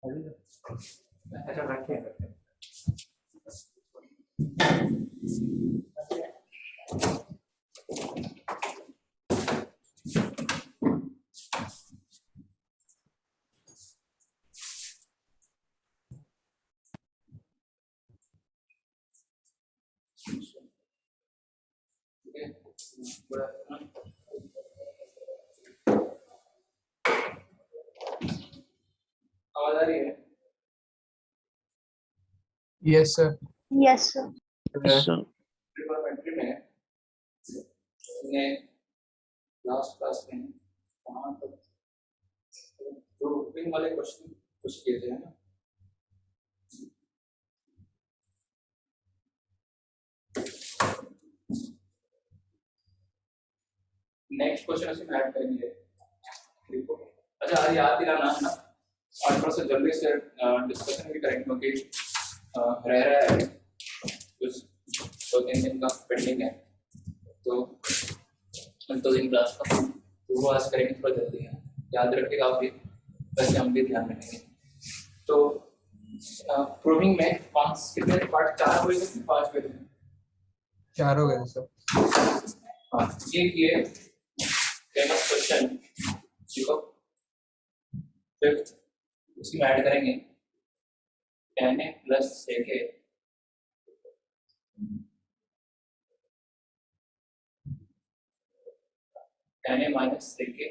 अच्छा रखिए रखिए। आवाज आ रही है? Yes sir. Yes sir. Trigonometry में हमने लास्ट क्लास में कहाँ तक जो ग्रुपिंग वाले क्वेश्चन कुछ किए थे ना। नेक्स्ट क्वेश्चन उसमें ऐड करेंगे। देखो अच्छा आज याद दिलाना है ना, और थोड़ा सा जल्दी से डिस्कशन भी करेंगे क्योंकि रह रहा है कुछ 2-3 दिन का पेंडिंग है, तो 2 दिन क्लास का तो वो आज करेंगे थोड़ा जल्दी है। याद रखिएगा आप भी, वैसे हम भी ध्यान रखेंगे। तो प्रूविंग में कितने पार्ट 4 हुए थे 5 हुए थे? 4 हो गए सर। हाँ ये फेमस क्वेश्चन देखो, फिर उसमें ऐड करेंगे tan a plus sec a tan a minus sec a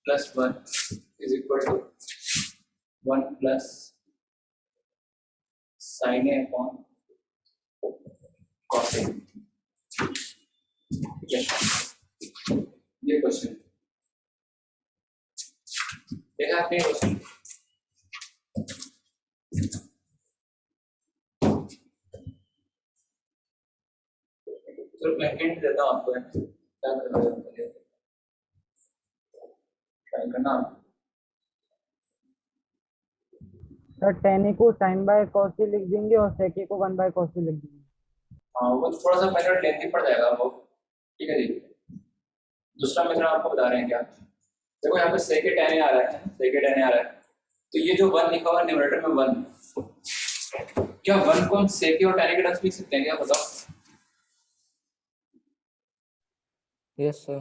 plus 1 is equal to 1 plus sin a upon cos a। ये क्वेश्चन देखा आपने क्वेश्चन? तो मैं हिंट देता हूँ आपको, क्या करना है ट्राई करना। सर tan a को sin बाय cos a लिख देंगे और sec a को 1 बाय cos a लिख देंगे। हाँ वो थोड़ा सा मेथड लेंथी पड़ जाएगा वो, ठीक है जी। दूसरा मेथड आपको बता रहे हैं क्या, देखो यहाँ पे sec a tan a आ रहा है, sec a tan a आ रहा है, तो ये जो 1 लिखा हुआ है न्यूमरेटर में 1, क्या 1 को हम sec a और tan a के टर्म्स लिख सकते हैं क्या, बताओ? Yes sir.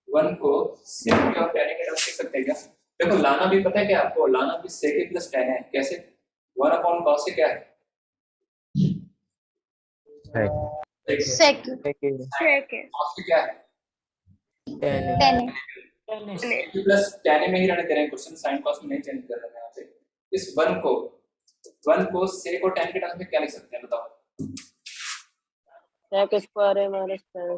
1 को sec a और tan a के टर्म्स लिख सकते हैं क्या? देखो लाना भी पता है क्या आपको, लाना भी sec a plus tan a है। कैसे? 1 अपॉन cos a क्या है? सेक cos a क्या है? tan sec plus tan a में ही रहने दे रहे हैं क्वेश्चन, sin cos में नहीं चेंज कर रहे हैं यहाँ पे। इस 1 को sec और tan के टर्म्स में क्या लिख सकते हैं बताओ? sec square a minus tan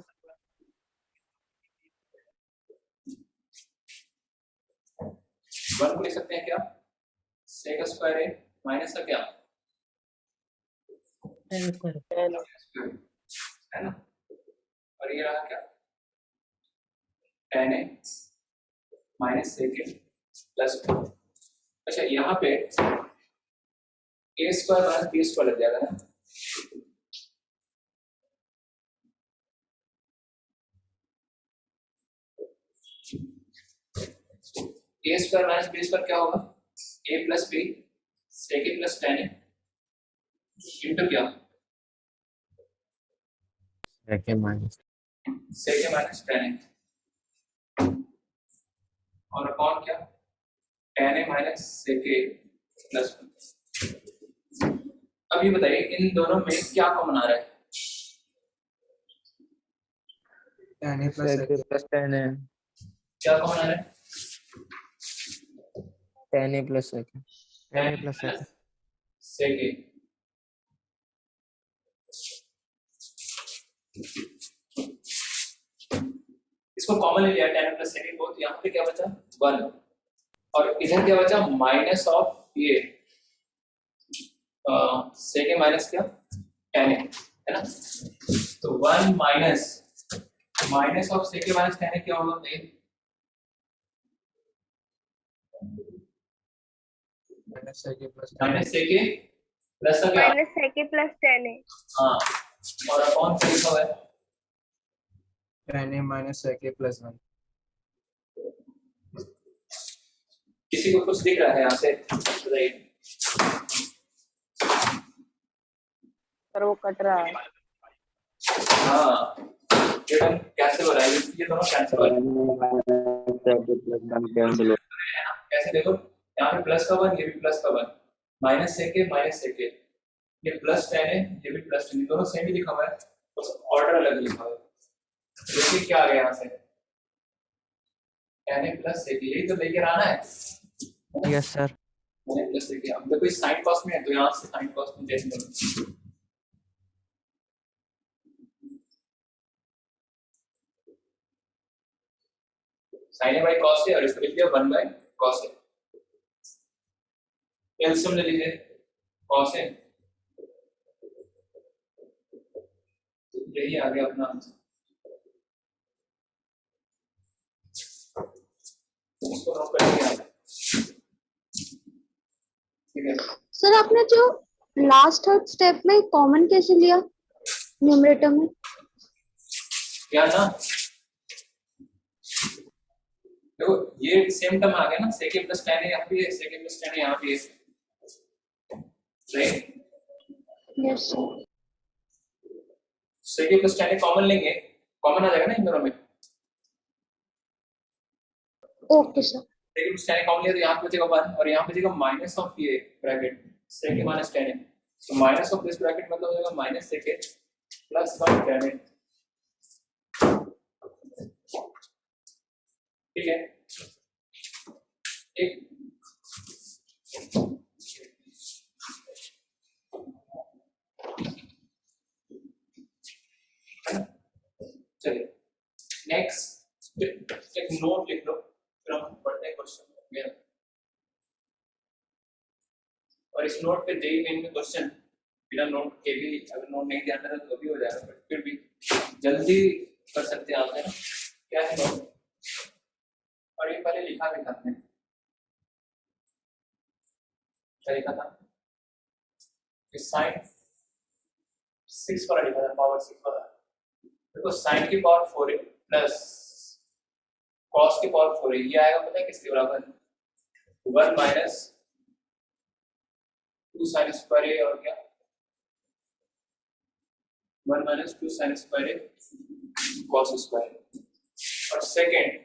1 को लिख सकते हैं क्या? sec स्क्वायर a माइनस का क्या है ना, और ये रहा क्या tan a minus sec a plus 1। अच्छा यहाँ पे a square minus b square लग जाएगा ना, a square minus b square क्या होगा? a plus b sec a plus tan a into क्या sec a minus tan a और अपॉन क्या tan a minus sec a plus 1। अब ये बताइए इन दोनों में क्या कॉमन आ रहा है? tan a plus tan a क्या कॉमन आ रहा है? tan a plus sec tan a plus sec a। इसको कॉमन ले लिया tan a plus sec a को, तो यहाँ पे क्या बचा 1 और इधर क्या बचा माइनस ऑफ ये sec a माइनस क्या tan a है ना, तो 1 minus of sec a minus tan a क्या होगा भाई? Minus sec a plus minus sec a plus क्या minus sec a plus tan a। हाँ और अपॉन क्या लिखा हुआ है? tan a minus sec a plus 1। किसी को कुछ दिख रहा है यहाँ से बताइए। सर वो कट रहा है। हाँ ये टर्म कैंसिल हो रहा है, ये दोनों कैंसिल हो रहे हैं। कैसे देखो, यहाँ पे प्लस का 1, ये भी प्लस का 1, माइनस सेके ये प्लस 10 है, ये भी प्लस 10, दोनों सेम ही लिखा हुआ है, बस ऑर्डर अलग लिखा हुआ है। देखिए क्या आ गया यहाँ से, 10 प्लस सेके, यही तो लेकर आना है। Yes sir. 10 प्लस सेके, अब देखो इस साइन कॉस में है तो यहाँ से साइन कॉस में चेंज करो। साइन है बाई कॉस है और इसको लिख दिया 1 बाई कॉस है। एलसीएम ले लीजिए, कॉस है, यही आ गया अपना आंसर। इसको नोट करेंगे आप, ठीक है। सर आपने जो लास्ट थर्ड स्टेप में कॉमन कैसे लिया न्यूमरेटर में? क्या ना, देखो ये सेम टर्म आ गया ना, सेके प्लस 10 है यहाँ पे, सेके प्लस 10 है यहाँ पे, राइट? Yes sir. सेके प्लस 10 कॉमन लेंगे, कॉमन आ जाएगा ना इन दोनों में। Okay sir. सेके प्लस 10 कॉमन लिया तो यहाँ पे बचेगा 1 और यहाँ पे बचेगा माइनस ऑफ ये ब्रैकेट सेके माइनस 10 है, तो माइनस ऑफ दिस ब्रैकेट मतलब हो जाएगा माइनस सेके प्लस 1 10 है, ठीक है। एक चलिए नेक्स्ट एक नोट लिख लो, फिर हम पढ़ते हैं क्वेश्चन। और इस नोट पे जेई मेन में क्वेश्चन बिना नोट के भी, अगर नोट नहीं ध्यान रखा तो भी हो जाएगा, बट फिर भी जल्दी कर सकते हैं आप, है ना। क्या है नोट, और ये पहले लिखा भी था हमने, क्या लिखा था, साइन 6 वाला लिखा था, पावर 6 वाला। देखो साइन की पावर 4 है प्लस कॉस की पावर 4 है, ये आएगा पता है किसके बराबर, 1 माइनस 2 साइन स्क्वायर है, और क्या 1 माइनस 2 साइन स्क्वायर है कॉस स्क्वायर। और सेकेंड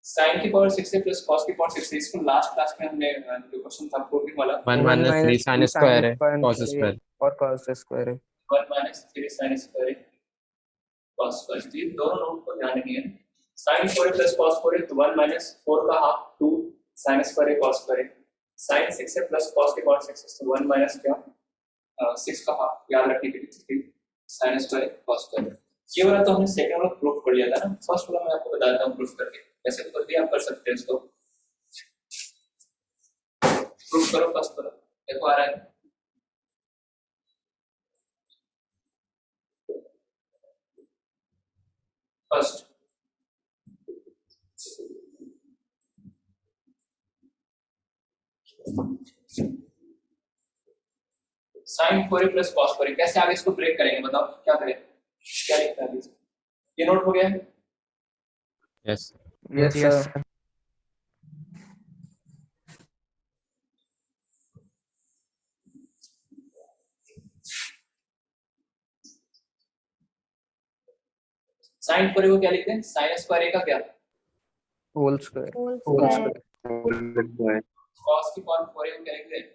साइन की पावर 6 है प्लस कॉस की पावर 6 है, इसको लास्ट क्लास में हमने जो क्वेश्चन था प्रूविंग वाला, 1 माइनस 3 साइन स्क्वायर है cos स्क्वायर और cos स्क्वायर है। 1 माइनस 3 साइन स्क्वायर है cos स्क्वायर, ये दोनों नोट को ध्यान रखिए। साइन 4 है प्लस cos 4 है, तो 1 माइनस 4 का हाफ 2 साइन स्क्वायर है cos स्क्वायर है, साइन 6 है प्लस cos की पावर 6 है, तो 1 माइनस क्या 6 का हाफ, याद रखिए कि साइन स्क्वायर है cos स्क्वायर। ये वाला तो हमने सेकंड वाला प्रूफ कर लिया था ना, फर्स्ट वाला मैं आपको बता देता हूं प्रूफ करके, वैसे तो भी आप कर सकते हैं इसको, प्रूफ करो फर्स्ट वाला, देखो आ रहा है। फर्स्ट साइन 4 प्लस cos 4, कैसे आगे इसको ब्रेक करेंगे बताओ, क्या करें, क्या लिखता है, ये नोट हो गया है। Yes yes sir. साइन 4 को क्या लिखते हैं, साइन स्क्वायर ए का क्या, होल स्क्वायर। cos की पावर 4 को क्या लिखते हैं,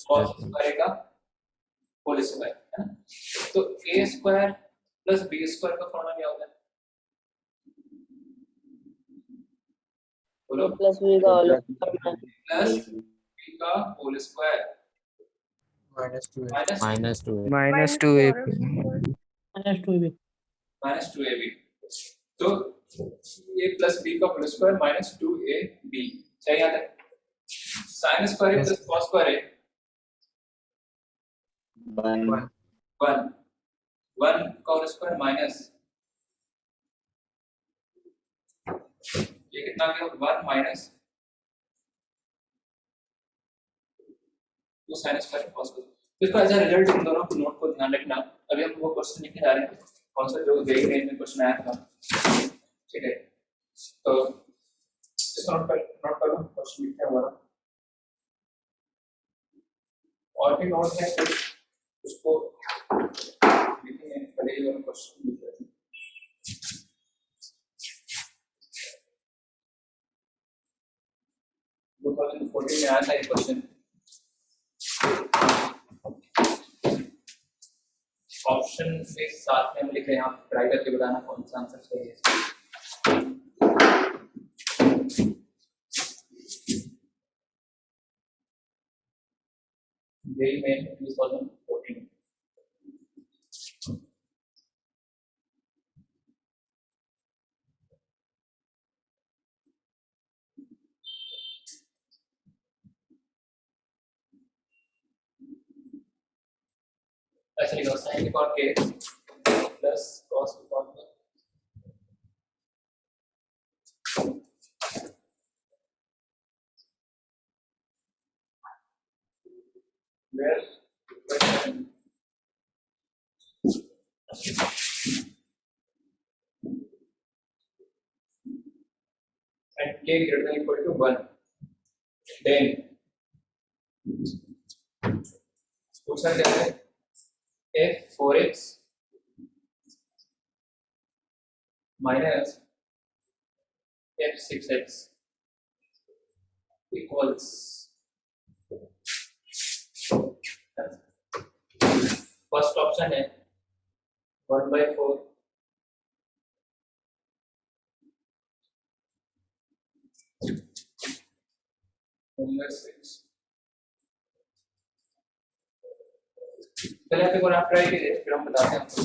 cos स्क्वायर का होल स्क्वायर, है ना। तो a square plus b square का फॉर्मूला क्या होता है, बोलो, प्लस v का होल प्लस b का whole square -2 minus 2 minus 2 minus 2ab। तो a प्लस b का होल स्क्वायर माइनस 2ab, सही आता है। Sine square plus cos square है 1 का होल स्क्वायर माइनस, ये कितना गया 1 minus 2 sine square cos square, इसका ऐसा रिजल्ट इन दोनों को नोट को ध्यान रखना। अभी हम वो क्वेश्चन लिखने जा रहे हैं, कौन सा जो जेईई मेन में क्वेश्चन आया था, ठीक है। तो इसको नोट कर लो, क्वेश्चन लिखते हैं हमारा, और भी नोट है कुछ उसको लिखेंगे, पहले ही वाला क्वेश्चन लिख लेते हैं। 2014 में आया था ये क्वेश्चन, ऑप्शन के साथ में हम लिख रहे हैं, आप ट्राई करके बताना कौन सा आंसर सही है। JEE main 2014। ऐसे लिखो, साइन के कॉट के प्लस कॉस के cot where and k greater than equal to 1, then पूछना क्या है, f 4x minus f 6x equals first option है 1/4 1/6। पहले एक बार आप ट्राई कीजिए, फिर हम बताते हैं आपको।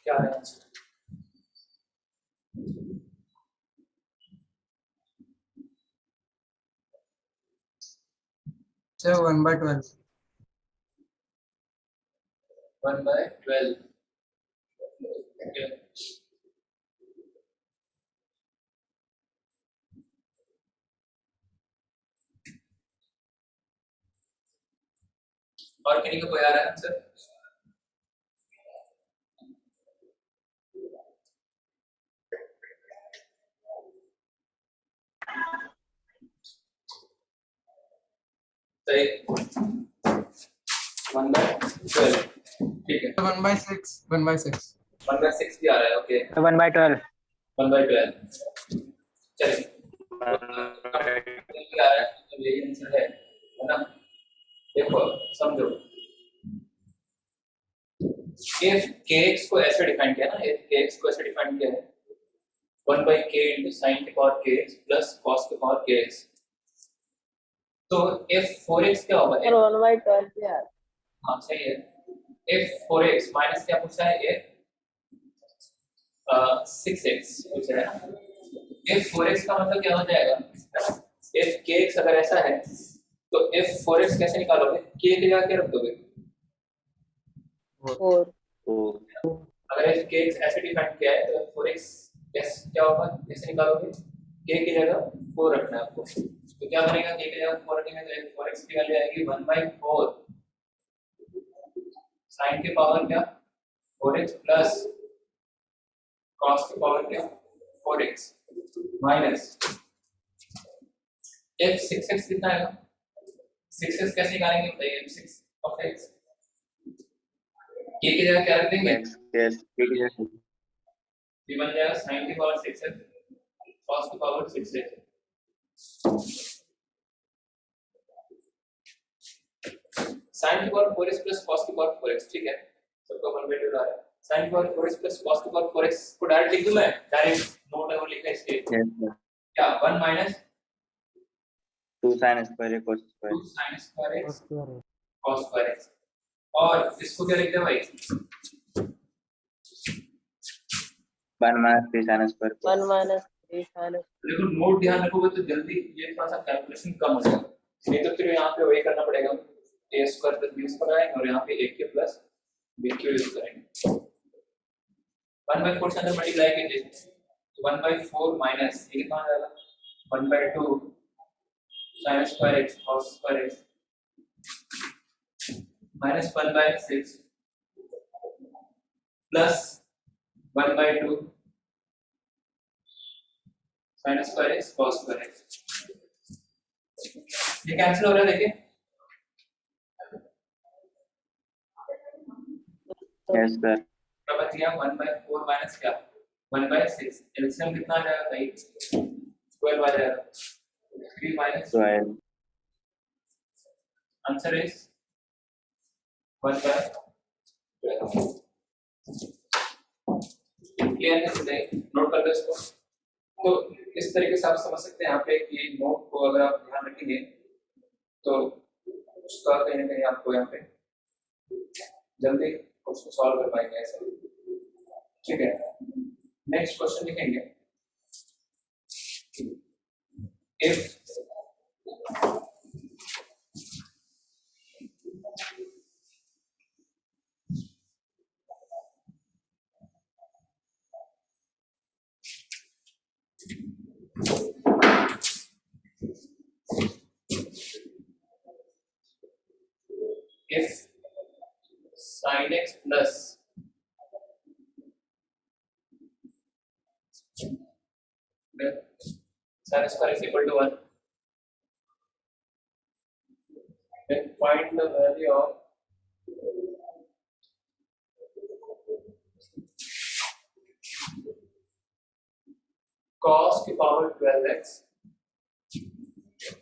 क्या है आंसर? So 1/12. 1/12। Okay. और किन्हीं को कोई आ रहा है आंसर? सही 1/12, ठीक है। 1/6. 1/6. 1/6 भी आ रहा है, ओके 1/12 1/12 चलिए भी आ रहा है, तो यही आंसर है ना। देखो समझो, if kx को ऐसे डिफाइन किया ना, if kx को ऐसे डिफाइन किया है 1/k into sin के पावर kx plus cos के पावर kx, तो if 4x क्या होगा? और 1/12 भी आ रहा है। हाँ सही है। if 4x माइनस क्या पूछा है, ये 6x पूछा है ना। if 4x का मतलब क्या हो जाएगा, if kx अगर ऐसा है तो if 4x कैसे निकालोगे, k की जगह क्या रख दोगे? 4 अगर if kx ऐसे डिफाइन किया है तो 4x क्या होगा, कैसे निकालोगे? k की जगह 4 रखना है आपको, तो क्या बनेगा, k की जगह 4 रखेंगे तो 4x की वैल्यू आएगी 1/4 sin के पावर क्या 4x प्लस cos के पावर क्या 4x माइनस f 6x कितना आएगा, 6x कैसे निकालेंगे बताइए, f6 of x k की जगह क्या रख देंगे, ये बन जाएगा sin की पावर 6x cos की पावर 6x। sin की पावर 4x प्लस cos की पावर 4x, ठीक है, सबको 1/2 आ रहा है। sin की पावर 4x प्लस cos की पावर 4x को डायरेक्ट लिख दूं मैं, डायरेक्ट नोट है वो लिखा है इसके, क्या 1 minus 2 sin square cos square 2 sin square x cos square x और इसको क्या लिखते हैं भाई 1 minus 3 sin square. 1 minus 3 sin देखो नोट ध्यान रखोगे तो जल्दी ये थोड़ा सा कैलकुलेशन कम हो जाएगा नहीं तो फिर यहाँ पे वही करना पड़ेगा a square plus b square आएगा और यहाँ पे a cube plus b cube use करेंगे 1/4 से अंदर मल्टीप्लाई कीजिए तो 1/4 माइनस ये कितना आ जाएगा 1/2 sin square x cos square x minus 1/6 plus 1/2 sin square x cos square x ये कैंसिल हो रहा है देखिए Yes, sir. क्या बच गया 1/4 माइनस क्या 1/6 एलसीएम कितना आ जाएगा भाई 12 आ जाएगा 3 माइनस 12. आंसर इज 1/12 क्लियर है टुडे नोट कर दो इसको तो इस तरीके से आप समझ सकते हैं यहाँ पे कि नोट को अगर आप ध्यान रखेंगे तो उसका कहीं ना कहीं आपको यहाँ पे जल्दी उसको सॉल्व कर पाएंगे ऐसे ठीक है नेक्स्ट क्वेश्चन लिखेंगे if if sin x plus sin square is equal to 1 then find the value of cos की power 12x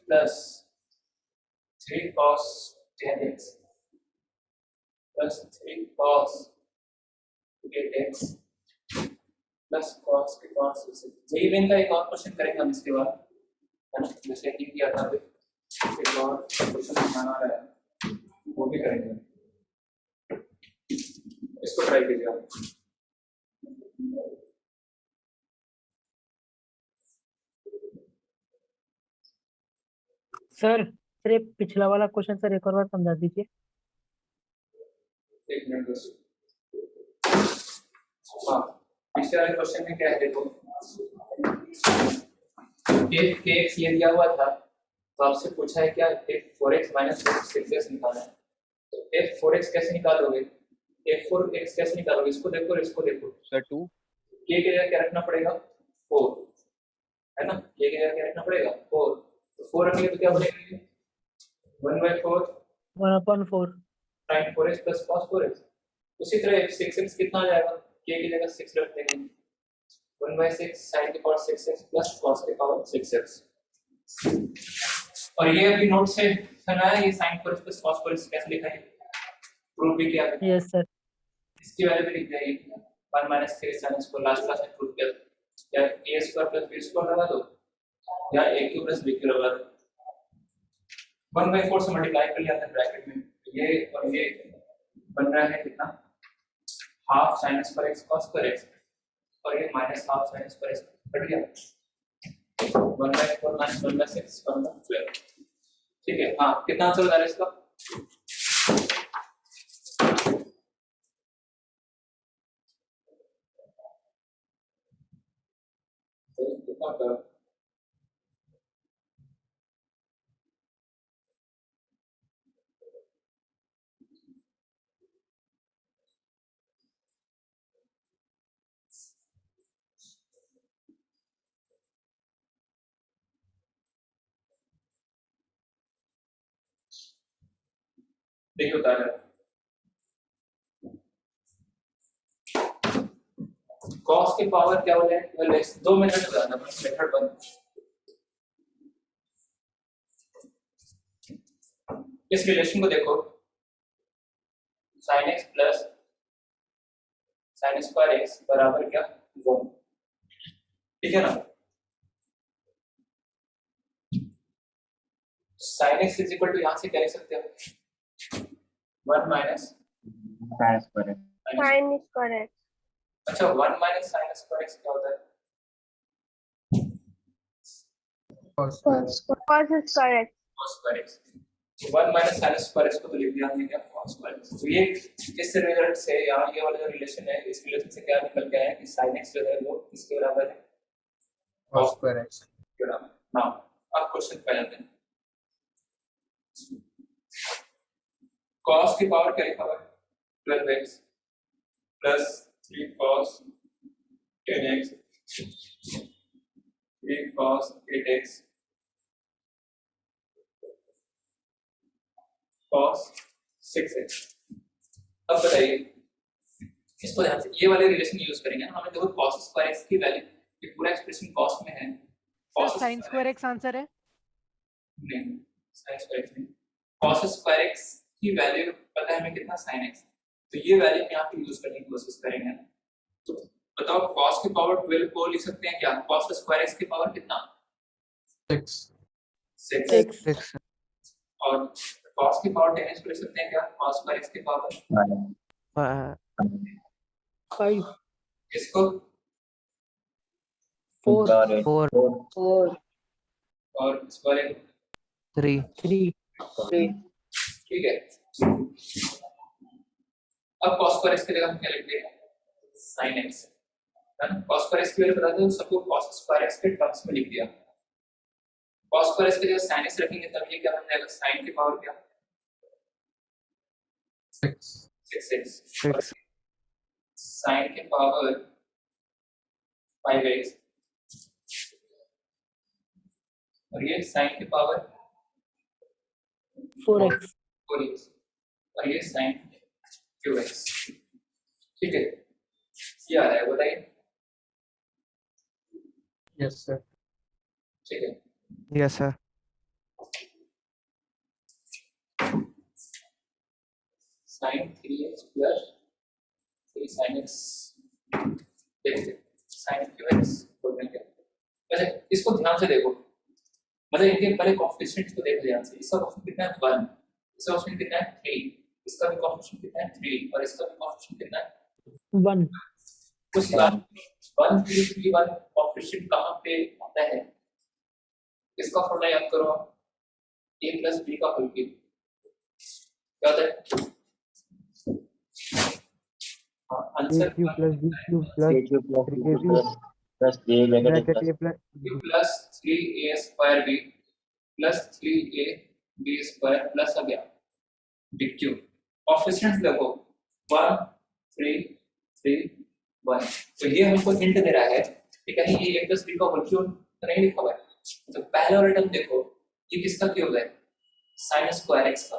plus 3 cos 10x plus 3 cos 8x plus cos की पावर 6x जेईवेन का एक और क्वेश्चन करेंगे हम इसके बाद है ना जैसे कि किया था एक और क्वेश्चन बनाना है वो भी करेंगे इसको ट्राई कीजिए आप सर सर ये पिछला वाला क्वेश्चन सर एक और बार समझा दीजिए एक मिनट बस हाँ पिछले वाले क्वेश्चन में क्या है देखो if kx ये दिया हुआ था तो आपसे पूछा है क्या if 4x minus 6x निकालना है तो if 4x कैसे निकालोगे if 4x कैसे निकालोगे इसको देखो और इसको देखो Sir, 2. k की जगह क्या रखना पड़ेगा 4 है ना k की जगह क्या रखना पड़ेगा 4 तो 4 रखेंगे तो क्या बनेगा 1/4 1/4 sin 4x plus cos 4x उसी तरह 6x कितना आ जाएगा k की जगह 6 रख देंगे 1/6 sin की पावर 6x plus cos की पावर 6x और ये अभी नोट से सुना है ये sin 4x plus cos 4x कैसे लिखा है प्रूफ भी किया है यस सर इसकी वैल्यू भी लिख दिया 1 - 3 sin इसको लास्ट क्लास में प्रूफ किया या a square plus b square लगा दो या a cube plus b cube लगा दो 1/4 से मल्टीप्लाई कर लिया था ब्रैकेट में ये और ये बन रहा है कितना half sin square x cos square x और ये minus half sin square x cut गया 1/4 - 1/6 1/12 ठीक है हाँ कितना आंसर बता रहे इसका तो कितना होगा देखिए बता रहा cos की पावर क्या हो जाए 12x 2 मिनट में बताना बस मेथड बंद इस रिलेशन को देखो sin x plus sin square x बराबर क्या 1 ठीक है ना sin x is equal to यहां से क्या लिख सकते हो 1 minus sin square x. Sin square x. अच्छा 1 माइनस साइन स्क्वायर एक्स क्या होता है? cos square Cos x. square x. cos square x. 1 minus sine square x को तो लिख दिया हमने क्या cos स्क्वायर एक्स। तो ये किस रिजल्ट से यहाँ ये वाला जो रिलेशन है इस रिलेशन से क्या निकल के आया है कि sin x जो है वो किसके बराबर है? cos square x. के बराबर। नाउ अब क्वेश्चन पे जाते हैं। cos की पावर क्या लिखा हुआ है? 12x plus 3 cos 10x 3 cos 8x cos 6x। अब बताइए इसको ध्यान से ये वाले रिलेशन यूज करेंगे ना। हमें देखो cos स्क्वायर x की वैल्यू ये पूरा एक्सप्रेशन cos में है। Sir sine square x answer है। नहीं sin स्क्वायर x नहीं, cos स्क्वायर x की वैल्यू पता है हमें कितना sin x, तो ये वैल्यू यहाँ पे यूज करने की कोशिश करेंगे ना। तो बताओ cos की पावर 12 को लिख सकते हैं क्या? cos स्क्वायर x की पावर कितना? 6. 6 6. और cos की पावर 10x को लिख सकते हैं क्या? cos स्क्वायर x की पावर 5 इसको 4 4 और इस वाले को 3. 3 ठीक है। अब cos स्क्वायर x की जगह हम क्या लिख देंगे? sin x है ना। cos स्क्वायर x की वैल्यू पता था तो सबको cos स्क्वायर x के टर्म्स में लिख दिया। cos स्क्वायर x की जगह sin x रखेंगे तब ये क्या बन जाएगा? sin की पावर क्या? 6. 6x sin की पावर 5x और ये sin की पावर 4x 4x और ये sin qx। ठीक है ये आ रहा है बताइए। Yes, sir. ठीक है Yes, sir. sin 3x plus 3 sin x देखते sin qx बोल देंगे। वैसे इसको ध्यान से देखो, मतलब इनके पहले कोएफिशिएंट्स को देखो ध्यान से। इसका कोएफिशिएंट कितना है 1, इसका कोएफिशिएंट कितना है 3, इसका भी कोएफिशिएंट कितना है 3 और इसका भी कोएफिशिएंट कितना है 1 उस 1 3 3 1 कोएफिशिएंट कहां पे आता है? इसका फॉर्मूला याद करो a plus b का होल क्यूब क्या होता है? हाँ answer q plus b cube plus a cube plus 3ab plus j bracket bracket plus a plus plus 3a square b plus 3a b square plus आ गया b cube. Coefficients देखो 1 3 3 1। तो ये हमको हिंट दे रहा है कि कहीं ये a plus b का होल क्यूब तो नहीं लिखा हुआ है। तो पहला वाला टर्म देखो ये किसका क्यूब है? sin स्क्वायर x का।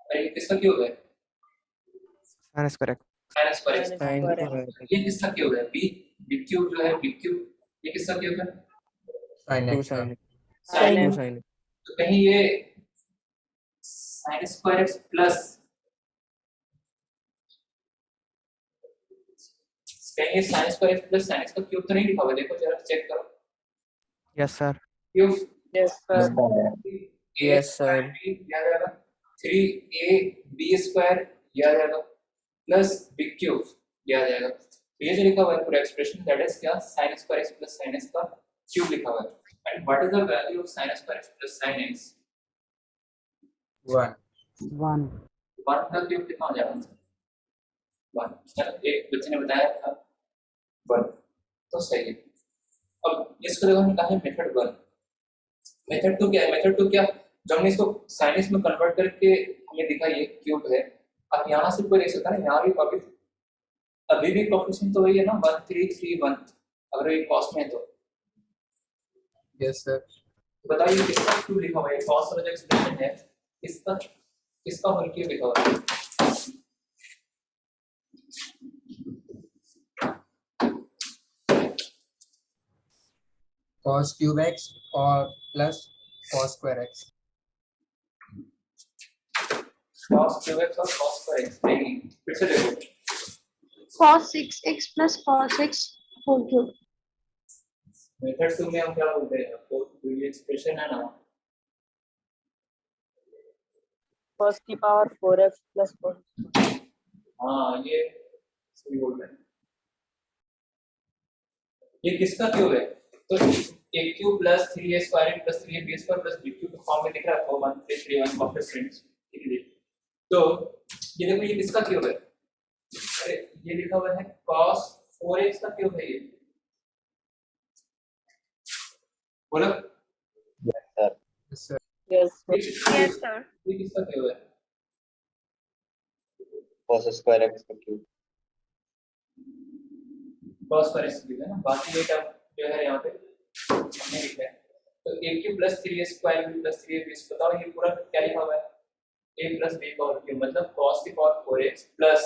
और ये किसका क्यूब है? That is correct. sin square x। Sin square x ये किसका क्यूब है? b क्यूब जो है b क्यूब ये किसका क्यूब है? Sin x. sin sin x Sin. तो कहीं ये sin स्क्वायर x प्लस कहीं ये sin square x plus sin x का क्यूब तो नहीं लिखा हुआ? देखो जरा चेक करो Yes, sir. Cube yes sir Yes, sir. याद आएगा 3ab स्क्वायर याद आएगा प्लस b क्यूब याद आएगा। तो ये जो लिखा हुआ है पूरा एक्सप्रेशन दैट इज क्या? sin square x plus sin x का क्यूब लिखा हुआ है। And what is the value of sin square x plus sin x? 1. 1 1 का क्यूब कितना हो जाएगा? 1। चलो एक बच्चे ने बताया था 1 तो सही है। अब इसको देखो हमने कहा है मेथड 1। मेथड 2 क्या है? मेथड 2 क्या? जब हमने इसको sin x में कन्वर्ट करके हमें दिखा ये क्यूब है। अब यहाँ से कोई देख सकता है ना यहाँ भी अभी भी कोएफिशिएंट तो वही है ना 1 3 3 1 अगर ये cos में है तो Yes, sir. बताइए किसका क्यूब लिखा हुआ है? cos वाला जो एक्सप्रेशन है किसका होल क्यूब लिखा हुआ है? Cos cube x or plus cos square x. cos cube x और cos स्क्वायर x नहीं फिर से देखो Cos 6x plus cos x whole cube. Method 2 में हम क्या बोलते हैं? तो ये एक्सप्रेशन है ना cos की पावर 4x plus 4। हाँ ये सही बोल रहे हैं। ये किसका क्यूब है? तो A cube plus 3a square plus 3ab square plus b cube form में दिख रहा है, 4 1 3 3 1 कोएफिशिएंट्स, ठीक है। तो ये देखो ये किसका क्यूब है? अरे ये लिखा हुआ है cos 4x का क्यूब है ये, बोलो Yes, sir. Yes, ये किसका क्यूब है? cos square x का क्यूब। cos पर x क्यूब है ना, बाकी ये टर्म जो है यहाँ पे हमने लिखा है। तो a cube plus 3a square plus 3ab, बताओ ये पूरा क्या लिखा हुआ है? a प्लस b का होल क्यूब, मतलब cos की power 4x plus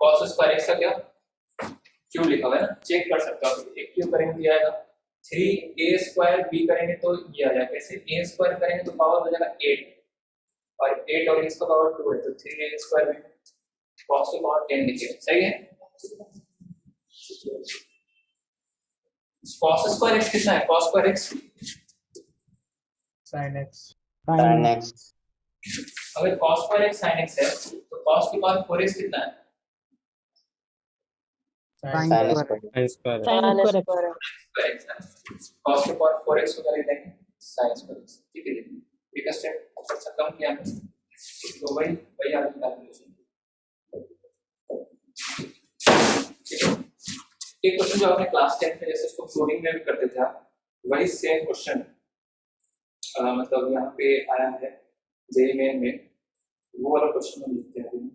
cos square x का क्या क्यूब लिखा हुआ है ना, चेक कर सकते हो आप। एक क्यूब करेंगे ये आएगा 3a स्क्वायर, b करेंगे तो ये आ जाएगा कैसे, a स्क्वायर करेंगे तो पावर हो जाएगा 8 और 8 और इसका पावर 2 है, तो 3a स्क्वायर में cos की पावर 10 लिखिए, सही है। cos स्क्वायर x कितना है? cos square x Sin x. sin x अगर cos square x sin x है तो cos की पावर 4x कितना है? Sin sin square. square Sin square. sin square। Square x है, cos की पावर 4x को कर देंगे sin स्क्वायर x, ठीक है। एक स्टेप थोड़ा सा कम किया हमने, तो वही वही आगे कैलकुलेशन, ठीक है। एक क्वेश्चन जो आपने क्लास 10 में जैसे इसको फ्लोरिंग में भी करते थे आप, वही सेम क्वेश्चन मतलब यहाँ पे आया है जेई मेन में, वो वाला क्वेश्चन हम लिखते हैं अभी।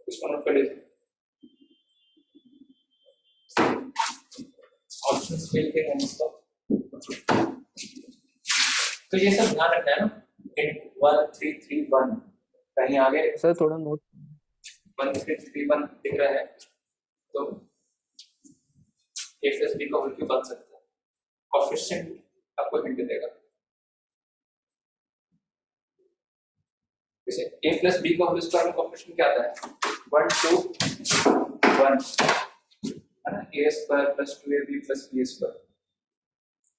इसको नोट कर लीजिए, ऑप्शंस फिल के हैं इसको। तो ये सब ध्यान रखना है ना, इन 1 3 3 1 कहीं आगे सर थोड़ा नोट 1 3 3 1 दिख रहा है तो a प्लस b का होल क्यूब बन सकता है। कोएफिशिएंट आपको हिंट देगा, जैसे a प्लस b का होल स्क्वायर में कोएफिशिएंट क्या आता है? 1 2 1 है ना, a square plus 2ab plus b square,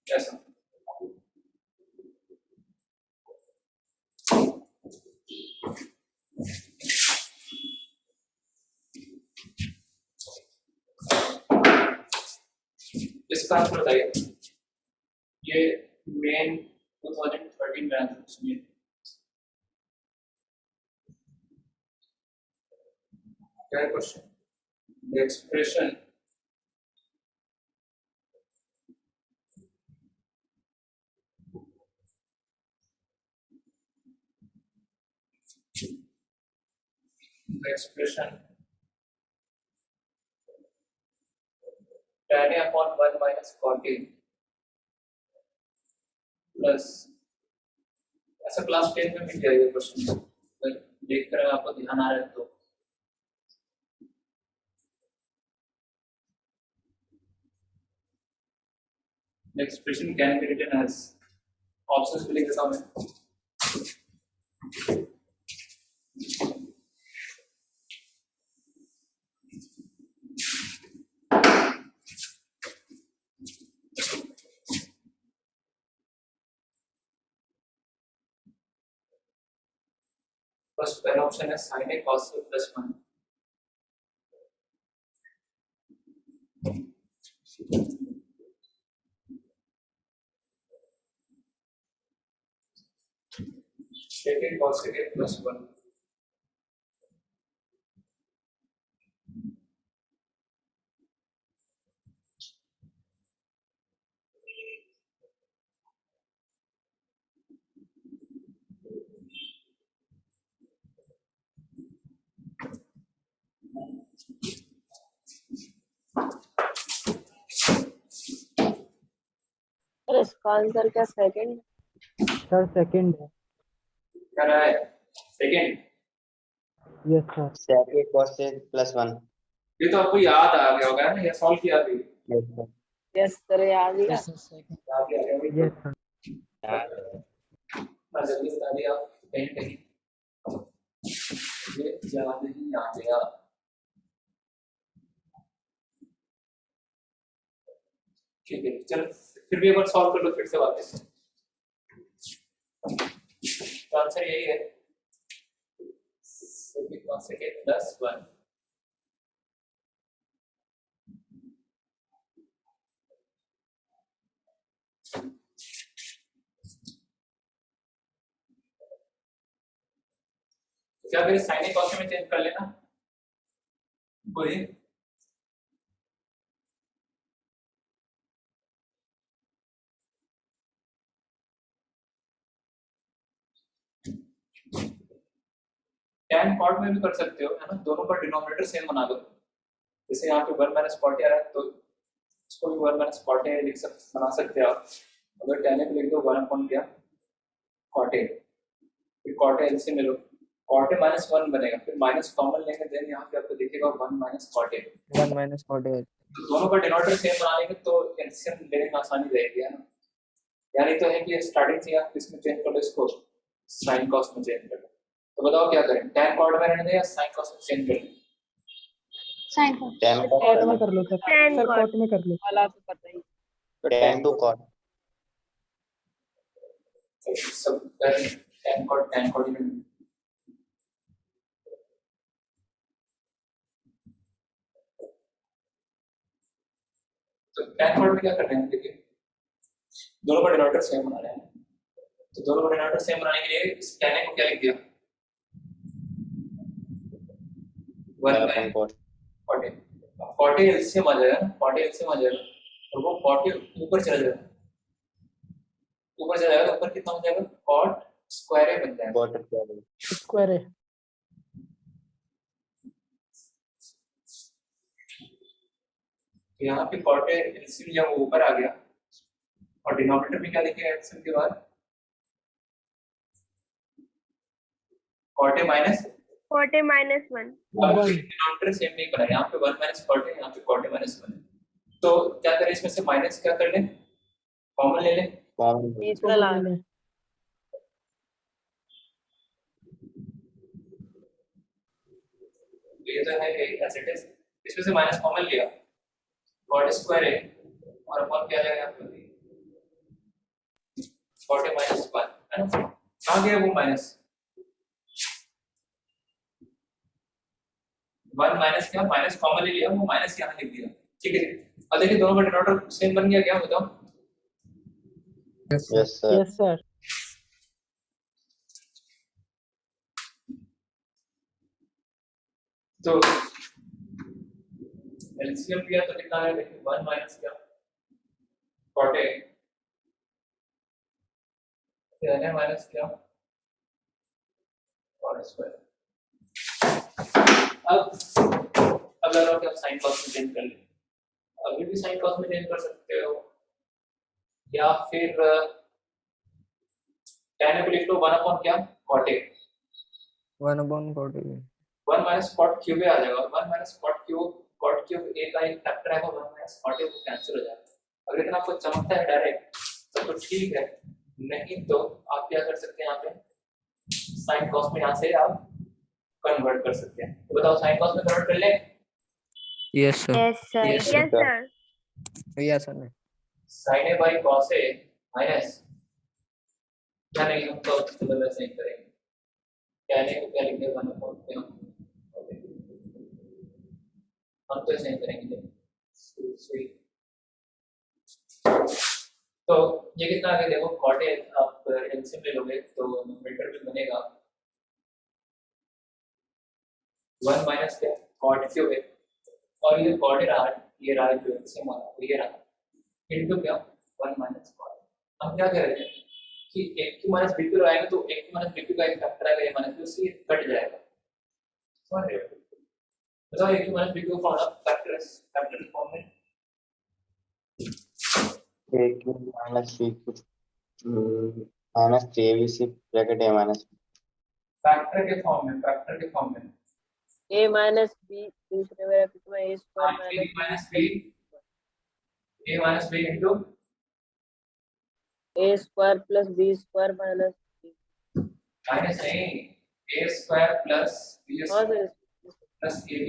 ऐसा। इसका आंसर बताइए, ये मेन 2013 में आंसर सुनिए। क्या है question? The expression tan A upon 1 minus cot A plus, ऐसा क्लास 10 में मिल जाएगा क्वेश्चन, अगर देख कर आपको ध्यान आ रहा है तो। The expression can be written as, options भी लिख देता हूं मैं। फर्स्ट पहला ऑप्शन है sin A cos A plus 1, second cos A plus 1, sir इसका आंसर क्या सेकंड? सर सेकंड है। क्या रहा है? Second. Yes sir. sec A cos A plus 1 ये तो आपको याद आ गया होगा ना, ये सॉल्व किया अभी, yes sir यस सर याद ही है। Yes, sir, second. याद ही आ गया वही यस सर। तो जल्दी बता दिया कहीं कहीं, ये याद नहीं आ गया। ठीक है चलो फिर भी एक बार सॉल्व कर लो फिर से वापस। तो आंसर यही है +1 क्या मेरे साइन कॉस में चेंज कर लेना बोलिए। tan cot में भी कर सकते हो है ना, दोनों का डिनोमिनेटर सेम बना दो। जैसे यहाँ पे 1 माइनस कॉट आ रहा है तो इसको भी 1 माइनस कॉट लिख सकते बना सकते हो आप। अगर tan को लिख दो 1 अपॉन क्या कॉट ए, फिर कॉट ए से मिलो कॉट ए -1 बनेगा, फिर माइनस कॉमन लेंगे देन यहाँ पे आपको दिखेगा 1 minus cot A. 1 minus cot A. तो दोनों का डिनोमिनेटर सेम बना लेंगे तो एलसीएम लेने में आसानी रहेगी है ना। यानी तो है कि स्टार्टिंग से आप इसमें चेंज कर लो, इसको साइन कॉस में चेंज कर लो। तो बताओ क्या करें, tan कॉट में रहने दें या साइन कॉस में चेंज कर लें? Sine cos. tan कॉट में cot कर लो sir, Tan sir cot। Cot में कर लो। वाला तो पता ही। तो tan to cot सब tan cot में तो tan cot में क्या कर रहे हैं, देखिए दोनों का डिनोमिनेटर सेम बना रहे हैं। तो दोनों का डिनोमिनेटर सेम बनाने के लिए इस tan को क्या लिख दिया 1 upon cot cot A. cot A LCM आ जाएगा ना, cot ए एलसीएम आ जाएगा तो वो cot ए ऊपर चला जाएगा, ऊपर चला जाएगा तो ऊपर कितना हो जाएगा cot स्क्वायर ए बन जाएगा। cot square स्क्वायर है। तो यहाँ पे cot ए एलसीएम जब वो ऊपर आ गया और डिनोमिनेटर में क्या लिखेगा एलसीएम के बाद cot A minus cot a -1। Denominator same नहीं बना, यहाँ पे 1 माइनस cot ए, यहाँ पे cot ए -1 है। तो क्या करें इसमें से माइनस क्या कर लें, कॉमन ले लें। common बीच में ला दो। तो ये तो है एज इट इज, इसमें से माइनस कॉमन लिया cot स्क्वायर ए और अपॉन क्या जाएगा आपको cot ए -1 है ना। कहाँ गया वो माइनस 1 माइनस क्या माइनस कॉमन ले लिया, वो माइनस यहाँ लिख दिया। ठीक है अब देखिए दोनों का डिनोमिनेटर सेम बन गया क्या, बताओ। yes sir yes sir. तो एलसीएम लिया तो कितना है, देखिए 1 माइनस क्या cot ए tan माइनस क्या cot स्क्वायर। अब लगा कि आप साइन कॉस में चेंज कर ले, अभी भी साइन कॉस में चेंज कर सकते हो या फिर tan को लिख लो 1 अपॉन क्या cot ए, 1 upon cot ए। 1 माइनस cot क्यूब ए आ जाएगा। 1 माइनस cot क्यूब ए का एक फैक्टर है, 1 माइनस cot ए वो कैंसिल हो जाएगा। अगर इतना आपको चमकता है डायरेक्ट तो ठीक है, नहीं तो आप क्या कर सकते हैं, यहाँ पे साइन कॉस में यहाँ से आप कन्वर्ट कर सकते हैं। तो बताओ साइन कॉस में कन्वर्ट कर ले। Yes sir. Yes sir। Yes, Yes sir। Yes sir. sin a by cos a minus क्या नहीं, हम तो मतलब ऐसे ही करेंगे, क्या नहीं तो क्या लिखेंगे 1 अपॉन क्या, हम तो ऐसे ही करेंगे। तो ये कितना आ गया देखो, cot a आप एलसीएम ले लोगे तो न्यूमरेटर में बनेगा 1 माइनस क्या cot क्यूब है, और ये cot ए रहा, ये रहा जो एलसीएम वाला तो ये रहा इनटू क्या 1 माइनस cot। हम क्या कर रहे हैं कि एक की माइनस बी क्यू आएगा तो एक की माइनस बी क्यू का एक फैक्टर आएगा, ये माइनस बी से कट जाएगा, समझ रहे हो। बताओ एक की minus B cube form factor form में a cube minus b cube minus 3abc bracket a minus factor के फॉर्म में a minus b दूसरे ब्रैकेट में a square minus B into a square plus b square minus minus नहीं a square plus b हाँ square sir. Plus ab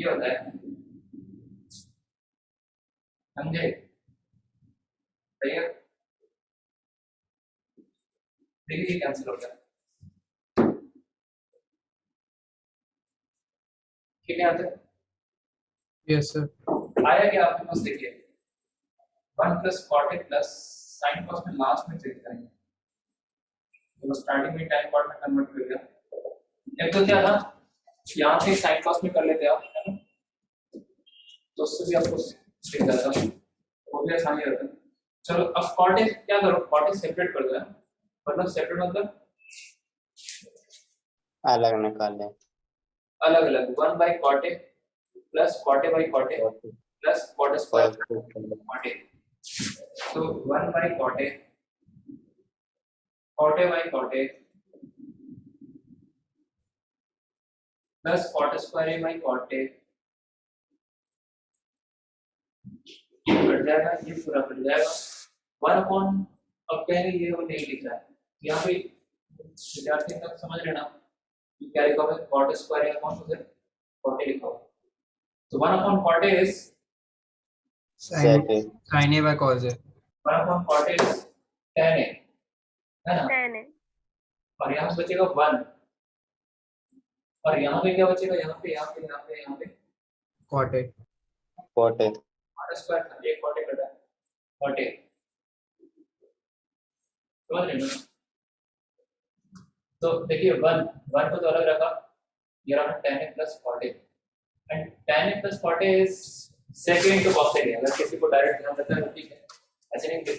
ये होता है, समझे। सही है, देखिए ये कैंसिल हो गया, कितने आते हैं? Yes, sir. आया क्या आपके पास? देखिए 1 plus cot A plus sine cos में लास्ट में चेक करेंगे, तो स्टार्टिंग में टाइम कॉट में कन्वर्ट कर दिया। एक तो क्या था, यहाँ से साइन कॉस में कर लेते आप, है ना, तो उससे भी आपको दिख जाता है, वो भी आसानी रहता है। चलो अब कॉट ए क्या करो, कॉट ए सेपरेट कर दो, मतलब सेपरेट मतलब अलग निकाल लें। अलग अलग, 1 by cot A plus cot A by cot A plus cot square cot A, तो 1 by cot A by cot A plus cot square A by cot A, ये कट जाएगा, ये पूरा कट जाएगा, 1 अपॉन, अब कहेंगे ये वो नहीं लिख रहा है यहाँ पे, विद्यार्थी तक समझ लेना कि क्या लिखा हुआ है, कॉट स्क्वायर ए अपॉन उधर कॉट ए लिखा हुआ है, तो 1 upon cot A is Sin A by cos A. 1 upon cot A is tan A, है ना, 10 है। और यहाँ से बचेगा 1, और यहाँ पे क्या बचेगा, यहाँ पे यहाँ पे यहाँ पे यहाँ पे Cot A. Cot A cot square था, एक कॉट ए कटा, कॉट ए, समझ रहे हो ना? तो देखिए 1 को तो अलग रखा, ये रहा tan a plus cot a, and tan a plus cot a is second into cos a, अगर किसी को डायरेक्ट ध्यान रहता है तो ठीक है, ऐसे नहीं कि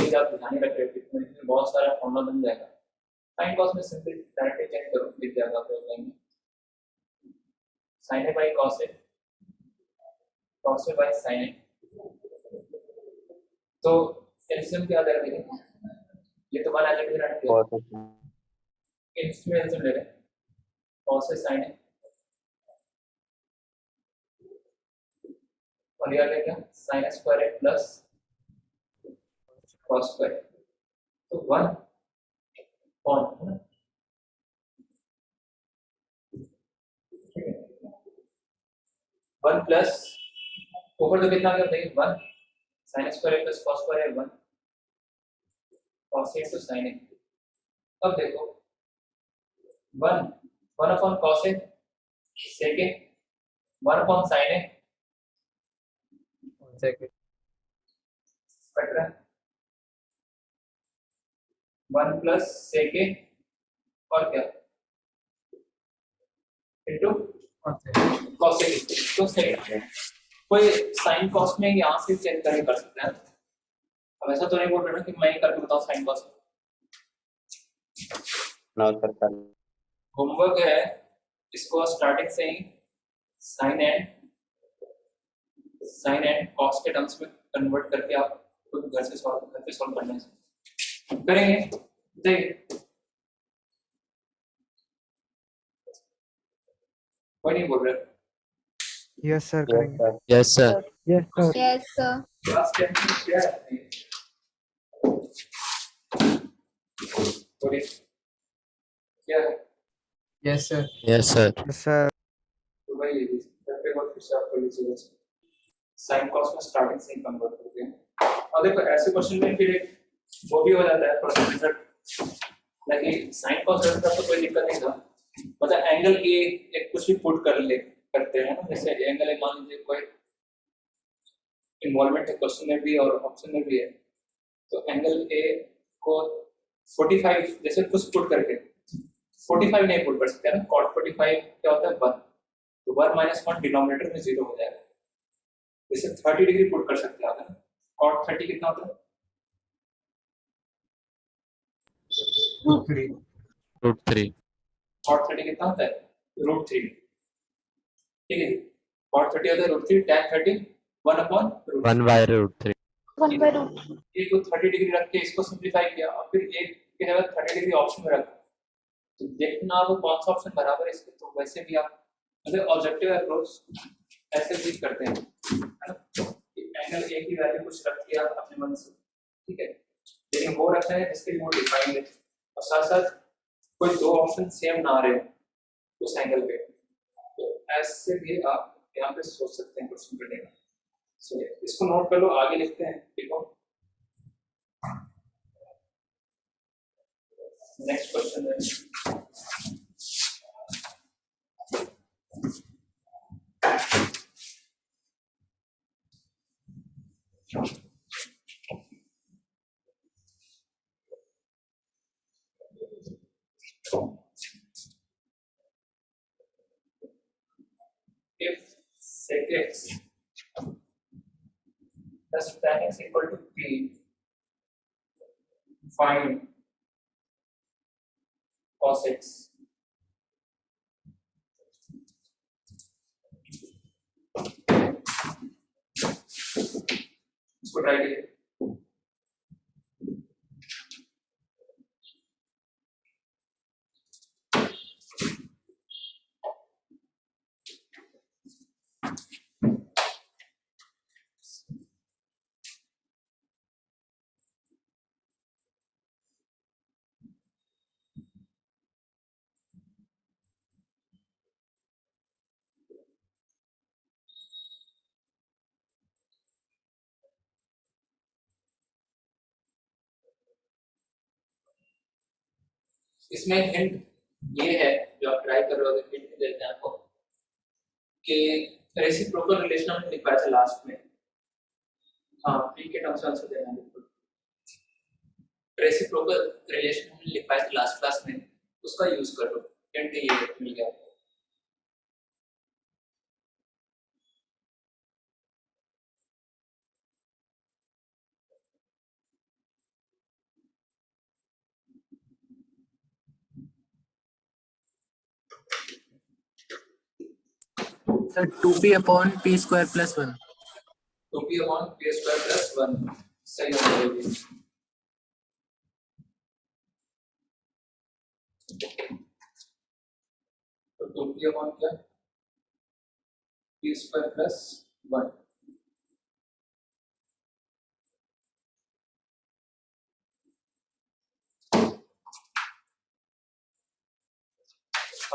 जब आप ध्यान नहीं रख रहे हो इसमें बहुत सारा फॉर्मूला बन जाएगा, sin cos में सिंपल डायरेक्ट चेंज करो, दिख जाएगा आपको लाइन में, sin a by cos a by sin a, तो एलसीएम क्या आ जाएगा, देखिए ये तो 1 एलिमेंट रख दिया, कॉट ए इसमें एलसीएम ले रहे हैं, cos a sin a, और ये आ गया क्या, sin square a plus cos square, तो 1 कौन है ना, 1 प्लस ऊपर तो कितना आ गया बताइए, 1 sin square a plus cos square a 1 cos a to sin a, अब देखो 1 upon cos a second 1 upon sin a Second. Cut रहा है, 1 प्लस सेकंड और क्या into Cot A. cos a, तो सेकंड कोई sin cos में यहाँ से चेंज करके कर सकते हैं, अब ऐसा तो नहीं बोल रहे ना कि मैं ही करके बताऊं sin cos, नौ सरकार होमवर्क है, इसको स्टार्टिंग से ही साइन एंड कॉस के टर्म्स में कन्वर्ट करके आप खुद घर पे सॉल्व करना है, करेंगे देखिए, कोई नहीं बोल रहे, Yes, sir. करेंगे. Yes, sir. Yes, sir. Yes, sir. Class 10 में क्या है बोलिए, क्या है, Yes, sir. Yes, sir. Yes, sir. तो भाई घर पे बहुत फिर से आप कर लीजिएगा, साइन कॉस में स्टार्टिंग से ही कन्वर्ट करते हैं, और देखो ऐसे क्वेश्चन में फिर एक वो भी हो जाता है थोड़ा मेथड, लेकिन साइन कॉस रहता तो कोई दिक्कत नहीं था, मतलब एंगल ए एक कुछ भी पुट कर ले करते हैं ना, जैसे एंगल ए मान लीजिए कोई इन्वॉल्वमेंट है क्वेश्चन में भी और ऑप्शन में भी है, तो एंगल ए को 45 जैसे कुछ पुट करके 45 नहीं पुट कर सकते ना, cot 45 क्या होता है 1, तो 1 माइनस 1 डिनोमिनेटर में 0 हो जाएगा, जैसे 30 डिग्री पुट कर सकते हैं अगर cot 30 कितना होता है, Root 3. Root 3. cot 30 कितना होता है √3, ठीक है, cot 30 होता है √3, tan 30 1 upon √3, 1 by root 3. 1 by root. एक को 30 डिग्री रख के इसको सिंपलीफाई किया और फिर एक की जगह 30 डिग्री ऑप्शन में रखा, तो देखना आप कौन सा ऑप्शन बराबर है इसके, तो वैसे भी आप मतलब ऑब्जेक्टिव अप्रोच ऐसे भी करते हैं, है ना, एंगल ए की वैल्यू कुछ रख दिया अपने मन से, ठीक है, लेकिन वो रखना है जिसके लिए वो डिफाइंड है, और साथ साथ कोई दो ऑप्शन सेम ना आ रहे हो उस एंगल पे, तो ऐसे भी आप यहाँ पे सोच सकते हैं क्वेश्चन करने का, इसको नोट कर लो, आगे लिखते हैं, देखो नेक्स्ट क्वेश्चन है if sec x plus tan x equal to p, find cos x. इसको ट्राई करिए. इसमें हिंट ये है जो आप ट्राई कर रहे हो, हिंट देते हैं आपको कि रेसिप्रोकल रिलेशन हमने लिखा था लास्ट में. हाँ, पी के टर्म्स में आंसर देना है बिल्कुल. रेसिप्रोकल रिलेशन हमने लिखा था लास्ट क्लास में, उसका यूज कर लो. हिंट ये मिल गया. Sir 2p upon p square plus 1. 2p upon p square plus 1 सही हो तो 2p अपॉन क्या, p स्क्वायर प्लस 1.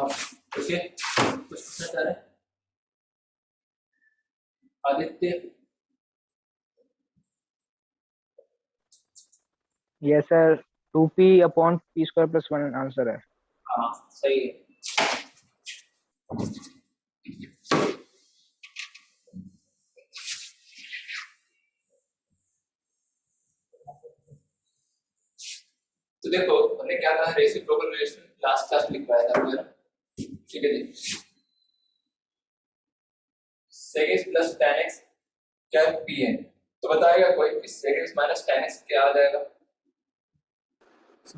ओके, कुछ पूछना चाह रहे हैं Aditya? Yes sir, 2p upon p square plus 1 answer है. हाँ सही है. तो देखो हमने क्या कहा, रेसिप्रोकल रिलेशन लास्ट क्लास में लिखवाया था ना. ठीक है जी. sec x plus tan x क्या p है, तो बताएगा कोई कि sec x minus tan x क्या आ जाएगा?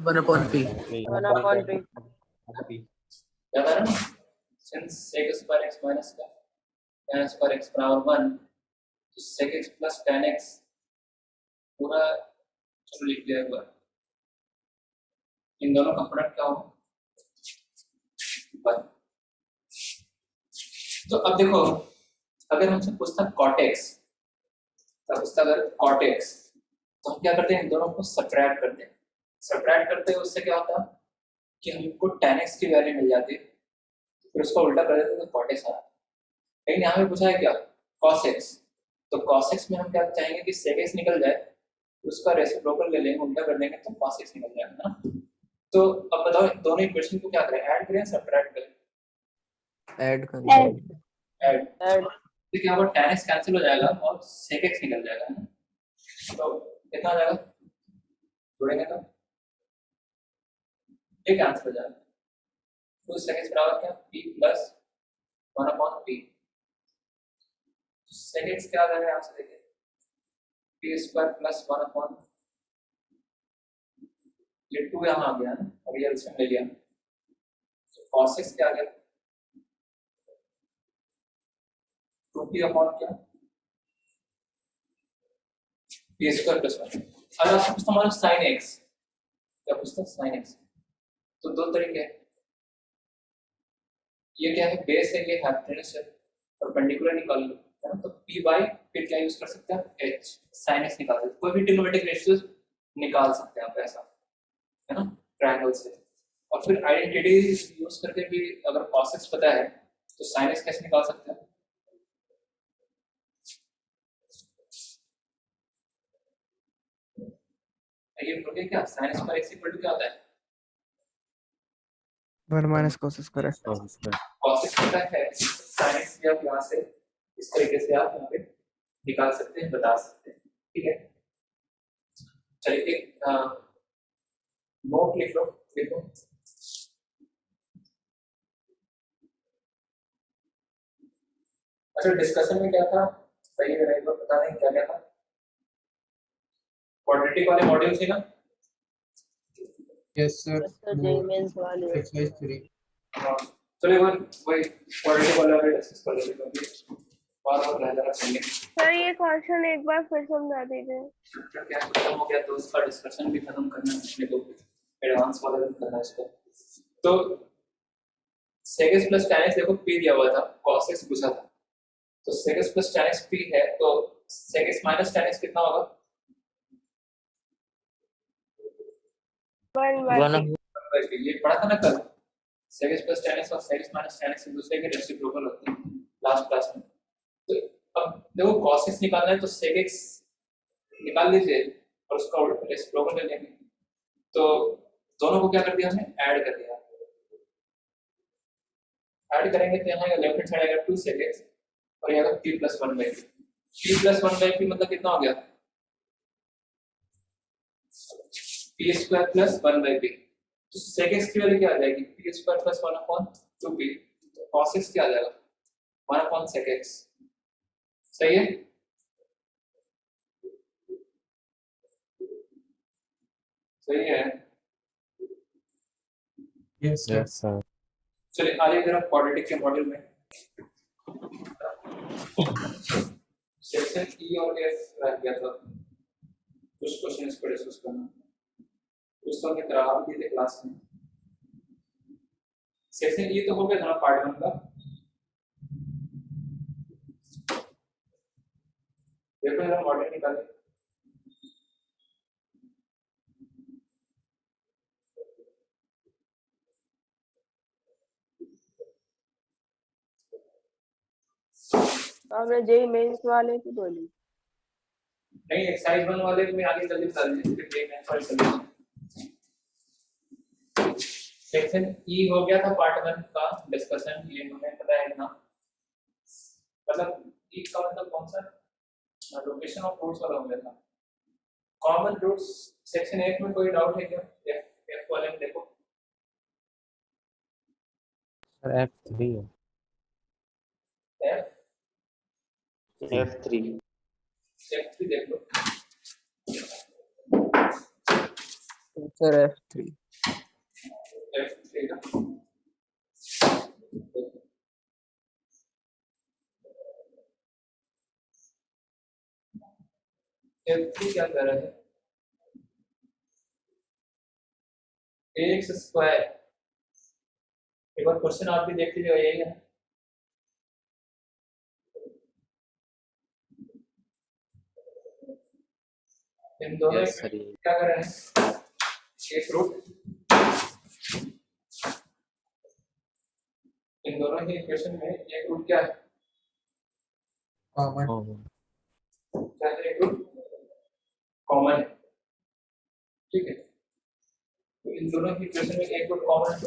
1 अपॉन p. 1 upon p. याद आ रहा है? since sec square x minus का tan स्क्वायर x बराबर 1, तो sec x plus tan x पूरा चलो लिख दिया एक बार. इन दोनों का प्रोडक्ट क्या होगा? 1. तो अब देखो, अगर हमसे पूछता cot x, अगर cot x, तो हम क्या करते हैं, इन दोनों को सब्ट्रैक्ट करते हैं. सब्ट्रैक्ट करते हैं उससे क्या होता है कि हमको tan x की वैल्यू मिल जाती है, फिर उसका उल्टा कर देते हैं तो cot x आता है. लेकिन यहाँ पे पूछा है क्या, cos x, तो cos x में हम क्या चाहेंगे कि sec x निकल जाए, उसका रेसिप्रोकल ले लेंगे, उल्टा कर देंगे तो cos x निकल जाएगा ना. तो अब बताओ दोनों इक्वेशन को क्या करें, ऐड करें सब्ट्रैक्ट करें? ऐड कर. ऐड. Add. तो क्या होगा, tan x कैंसिल हो जाएगा और sec x निकल जाएगा ना. तो कितना आ जाएगा, जोड़ेंगे तो ये कैंसिल हो जाएगा. तो sec x बराबर क्या, p plus 1 upon p. sec x क्या आ जाएगा यहाँ से देखिए, p स्क्वायर प्लस 1 अपॉन, ये 2 यहाँ आ गया ना और ये इसमें ले लिया, तो cos x क्या आ गया, 2p अपॉन क्या, p स्क्वायर प्लस 1. अगर आपसे पूछता हमारा sin x, क्या पूछता है sin x, तो दो तरीके हैं. ये क्या है, बेस है, ये हाइपोटेनस है, परपेंडिकुलर निकाल लो है ना. तो p बाय फिर क्या यूज कर सकते हैं, h sin x निकाल सकते हैं. कोई भी ट्रिग्नोमेट्रिक रेशियो निकाल सकते हैं आप ऐसा, है ना, ट्रायंगल से. और फिर आइडेंटिटी यूज करके भी अगर cos x पता है तो sin x कैसे निकाल सकते हैं. ये बोलिए क्या sin square x equal to क्या होता है, 1 minus cos square x. cos square. cos x पता है sin x भी आप यहाँ से इस तरीके से आप यहाँ पे निकाल सकते हैं, बता सकते हैं, ठीक है। चलिए एक नोट लिख लो, देखो अच्छा डिस्कशन में क्या था, सही है एक बार पता नहीं क्या क्या था, क्वाड्रेटिक वाले मॉड्यूल थे ना। Yes, sir. Sir JEE Mains वाले Exercise 3. हाँ, चलिए वही क्वाड्रेटिक वाला भी डिस्कस कर लेते हैं, क्योंकि बार-बार रह जा रहा है। सर ये क्वेश्चन एक बार फिर समझा दीजिए। चैप्टर क्या खत्म हो गया तो उसका डिस्कशन भी खत्म करना है अपने को, एडवांस वाला भी करना है इसको। तो sec x plus tan x देखो p दिया हुआ था, cos x पूछा था, तो sec x plus tan x p है, तो sec x minus tan x कितना होगा? 1/p। ये पढ़ा था ना कल, sec x plus tan x और sec x minus tan x एक दूसरे के रेसिप्रोकल होते हैं लास्ट क्लास में। तो अब देखो cos x निकालना है तो sec x निकाल लीजिए और उसका रेसिप्रोकल ले लेंगे, तो दोनों को क्या कर दिया हमने, ऐड कर दिया। ऐड करेंगे तो यहाँ लेफ्ट हैंड साइड आएगा 2 sec x और यहाँ p plus 1/p। p plus 1/p मतलब कितना हो गया, p square plus 1/p। तो sec x की वैल्यू क्या आ जाएगी, p square plus 1/2p। तो cos x क्या आ जाएगा, 1/sec x। सही है, सही है। Yes, sir. Yes, sir. चलिए आगे जरा क्वाड्रेटिक के मॉड्यूल में सेक्शन ई और एफ रह गया था, कुछ क्वेश्चन इस पर डिस्कस करना, कुछ तो हमने करा भी थे क्लास में। सेक्शन ई तो हो गया था ना पार्ट 1 का, देखो जरा मॉडल निकाले। आपने जेई मेंस वाले की बोली। नहीं एक्सरसाइज 1 वाले में आगे जल्दी बता दीजिए, फिर देख नेक्स्ट वाले चलिए। सेक्शन ई हो गया था पार्ट 1 का डिस्कशन, ये हमें पता है ना, मतलब ई का मतलब कौन सा, लोकेशन ऑफ रूट्स वाला हो गया था। कॉमन रूट्स सेक्शन 8 में कोई डाउट है क्या, एफ वाले में देखो Sir, F3 है। एफ F3 F3 देख लो, Sir, F3. F3 का F3 क्या कर रहा है, ax स्क्वायर, एक बार क्वेश्चन आप भी देख लीजिए, यही है इन दोनों Yes, sir. में क्या कर रहे हैं, एक रूट, इन दोनों ही इक्वेशन में एक रूट क्या है, Common. Oh, क्या है, एक रूट कॉमन है, ठीक है। तो इन दोनों की इक्वेशन में एक रूट कॉमन है, तो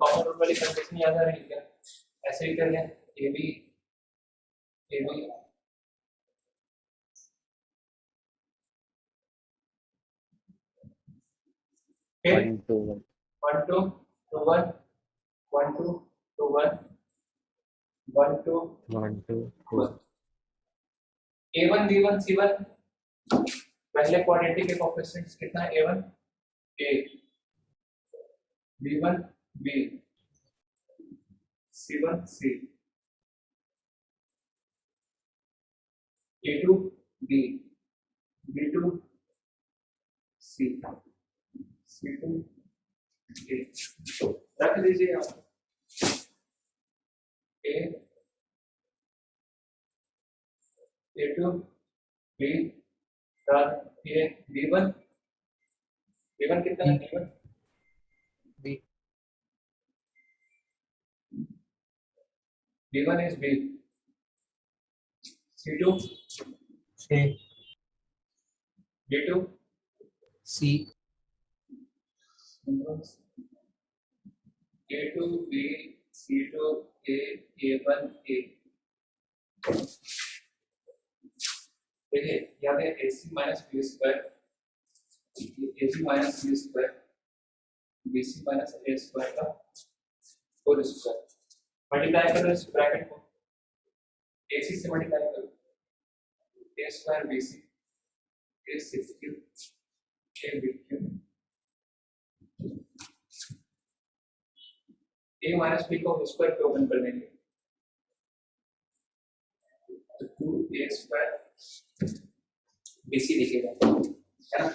कॉमन रूट वाली कंडीशन याद आ रही है क्या, ऐसे ही कर लें, ए बी फिर 1, 2, 1. 1 2 2 1 1 2 2 1 1 2 1, 2, 2 2. 1 a1 b1 c1, पहले क्वाड्रेटिक के कोएफिशिएंट्स कितना है, a1 a b1 b c1 c a2 b b2 c c2 a रख दीजिए यहाँ a a2 b ये b1 कितना है, b1 B. b1 is b c2 A. d2 C. A to B, C to A, A1 A। देखिए यहाँ पे AC minus B square, AC minus B square, BC minus A square का whole square multiply करो इस bracket को, AC से multiply करो, A square BC, A 6 A B cube, A minus B को स्क्वायर पे ओपन कर देंगे, तो 2A स्क्वायर BC दिखेगा, है ना?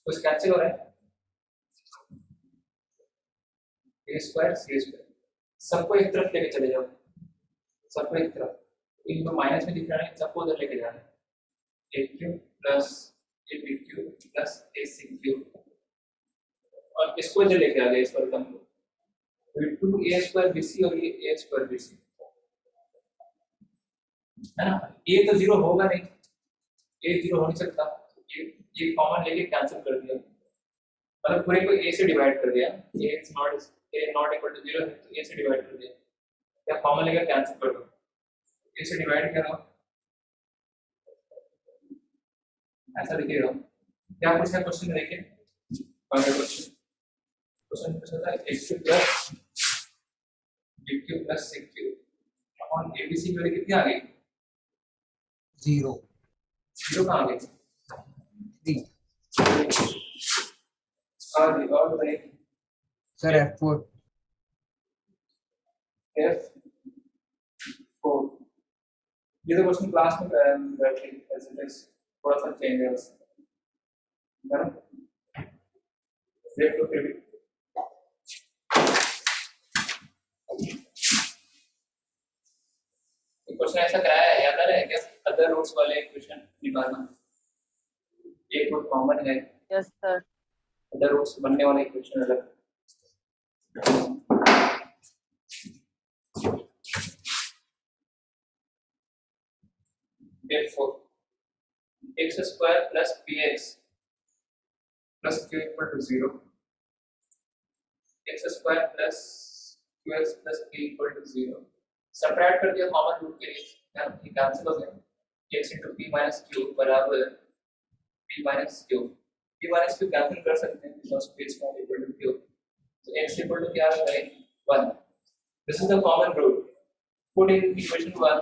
कुछ कैंसिल हो रहा है, A स्क्वायर C स्क्वायर, सबको एक तरफ लेके चले जाओ, सबको एक तरफ, इनको माइनस में दिख रहा है, सबको उधर लेके जाना है, A cube plus A B cube plus A C cube, और इसको इधर लेके आ गए इस पर, को 2A स्क्वायर BC और ये A स्क्वायर BC, है ना? A तो जीरो होगा नहीं, A जीरो हो नहीं सकता, ये कॉमन लेके कैंसिल कर दिया, मतलब पूरे को A से डिवाइड कर दिया, A नॉट इक्वल टू 0 है तो A से डिवाइड कर दिया, या कॉमन लेकर कैंसिल कर दो, A से डिवाइड करो, ऐसा लिखिएगा। क्या पूछा क्वेश्चन में, देखिए क्वेश्चन पूछा था x cube plus b cube plus c cube upon abc की वैल्यू कितनी आ गई, 0 0 कहाँ आ गई, 3 और बताइए सर F4 F4, ये तो क्वेश्चन क्लास में कराया हमने बैठ के, ऐसे थोड़ा सा चेंज है बस, है ना? देख लो फिर भी क्वेश्चन ऐसा कराया है, याद आ रहा है क्या? अदर रूट्स वाले क्वेश्चन निकालना, एक रूट कॉमन है, यस सर। अदर रूट्स बनने वाले क्वेश्चन अलग। Therefore, x square plus px plus q equal to 0, x square plus qx plus p equal to 0, subtract कर दिया कॉमन रूट के लिए, ये कैंसिल हो गया, x into p minus q बराबर p minus q, p minus q cancel कर सकते हैं because p is not equal to q, so x equal to क्या आ गया 1, this is the common root, put in equation 1,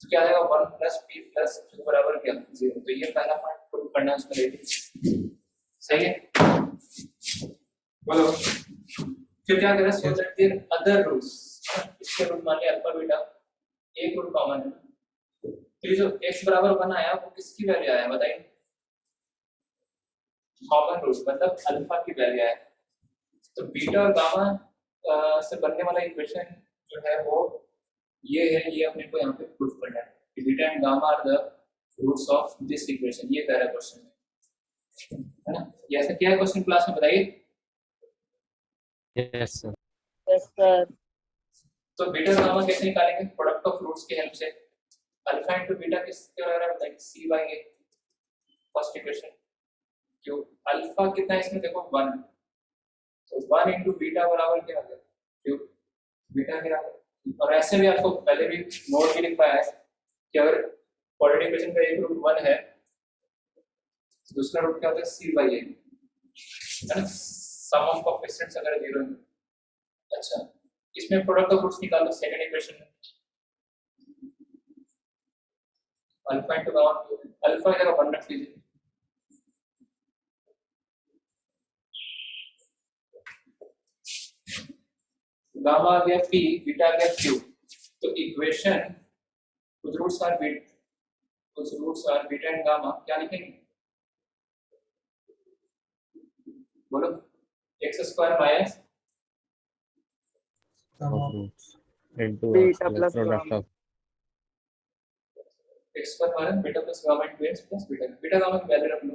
तो क्या आएगा 1 plus p plus q बराबर क्या 0, तो ये पहला पार्ट प्रूव करना है उसमें, रेडी सही है, बोलो फिर क्या करें, so that their other roots, इसके रूट मान लिया अल्फा बीटा, एक रूट कॉमन है, तो ये जो x बराबर 1 आया वो किसकी वैल्यू आया बताइए, कॉमन रूट मतलब अल्फा की वैल्यू आया, तो बीटा और गामा से बनने वाला इक्वेशन जो है वो ये है, ये अपने को यहाँ पे प्रूव करना है कि beta and gamma are the roots of this equation, ये कह रहा है क्वेश्चन है ना? ये ऐसा क्या है क्वेश्चन क्लास में बताइए। Yes sir. Yes sir. तो बीटा गामा कैसे निकालेंगे, प्रोडक्ट ऑफ रूट्स की हेल्प से, अल्फा इनटू बीटा किसके बराबर है बताइए, c by a, first equation, क्यों अल्फा कितना है इसमें देखो 1, तो 1 इनटू बीटा बराबर क्या आ गया, क्यों बीटा क्या आ गया, और ऐसे भी आपको पहले भी नोट भी लिख पाया है कि अगर क्वाड्रेटिक इक्वेशन का एक रूट 1 है, दूसरा रूट क्या होता है c बाय a, है ना? सम ऑफ कोएफिशिएंट्स अगर 0 है, अच्छा इसमें प्रोडक्ट ऑफ रूट्स निकाल लो सेकंड इक्वेशन में, अल्फा इनटू गामा, अल्फा की जगह 1 रख लीजिए, गामा आ गया p, बीटा आ गया q, तो इक्वेशन कुछ roots are beta and gamma, क्या लिखेंगे बोलो, x square minus into beta x plus product gamma, of x square minus beta plus gamma into x plus beta, beta gamma की value रख लो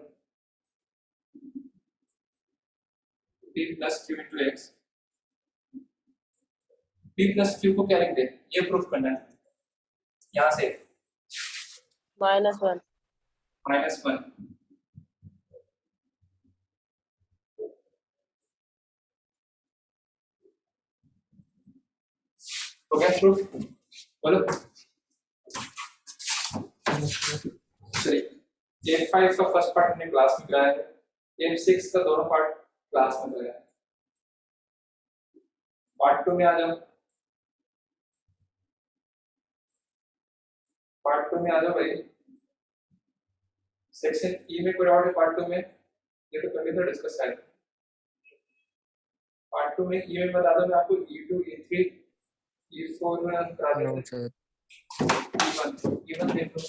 p plus q into x, p plus q को क्या लिख दे, ये proof करना है, यहाँ से -1, -1, हो गया प्रूफ? बोलो। चलिए F5 का फर्स्ट पार्ट हमने क्लास में कराया है, F6 का दोनों पार्ट क्लास में कराया है। पार्ट 2 में आ जाओ, पार्ट 2 में आ जाओ भाई। सेक्शन ई में कोई डाउट है पार्ट 2 में? ये तो पहले तो डिस्कस किया। पार्ट 2 में ई में बता दो, मैं आपको E2 E3 E4 में करा नो देता सर। हूं। E1 देख लो।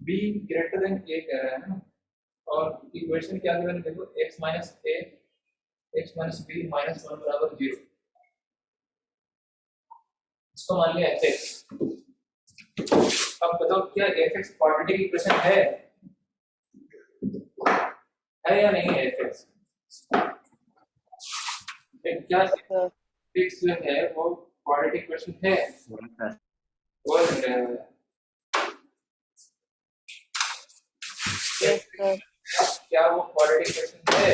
b ग्रेटर देन a कह रहा है ना, और इक्वेशन क्या गिवन है देखो, x minus a x minus b minus 1 बराबर 0। इसको मान लिया fx। अब बताओ क्या fx क्वाड्रेटिक इक्वेशन है या नहीं है fx? क्या fx जो है वो क्वाड्रेटिक इक्वेशन है? बोल रहे हैं Yes, sir. क्या वो क्वाड्रेटिक इक्वेशन है?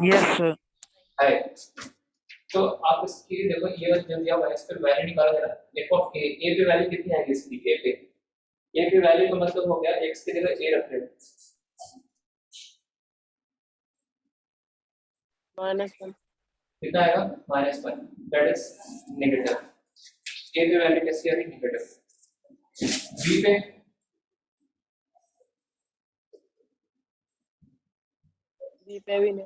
Yes sir. है। तो आप इसकी देखो ये जब दिया हुआ है, इस पर वैल्यू निकाला जरा। f ऑफ a, a पे वैल्यू कितनी आएगी इसकी? a पे वैल्यू का मतलब हो गया x की जगह a रख रहे हो, -1. कितना आएगा? -1, दैट इज नेगेटिव। a पे वैल्यू कैसी आ रही? नेगेटिव। b पे B पे भी नहीं।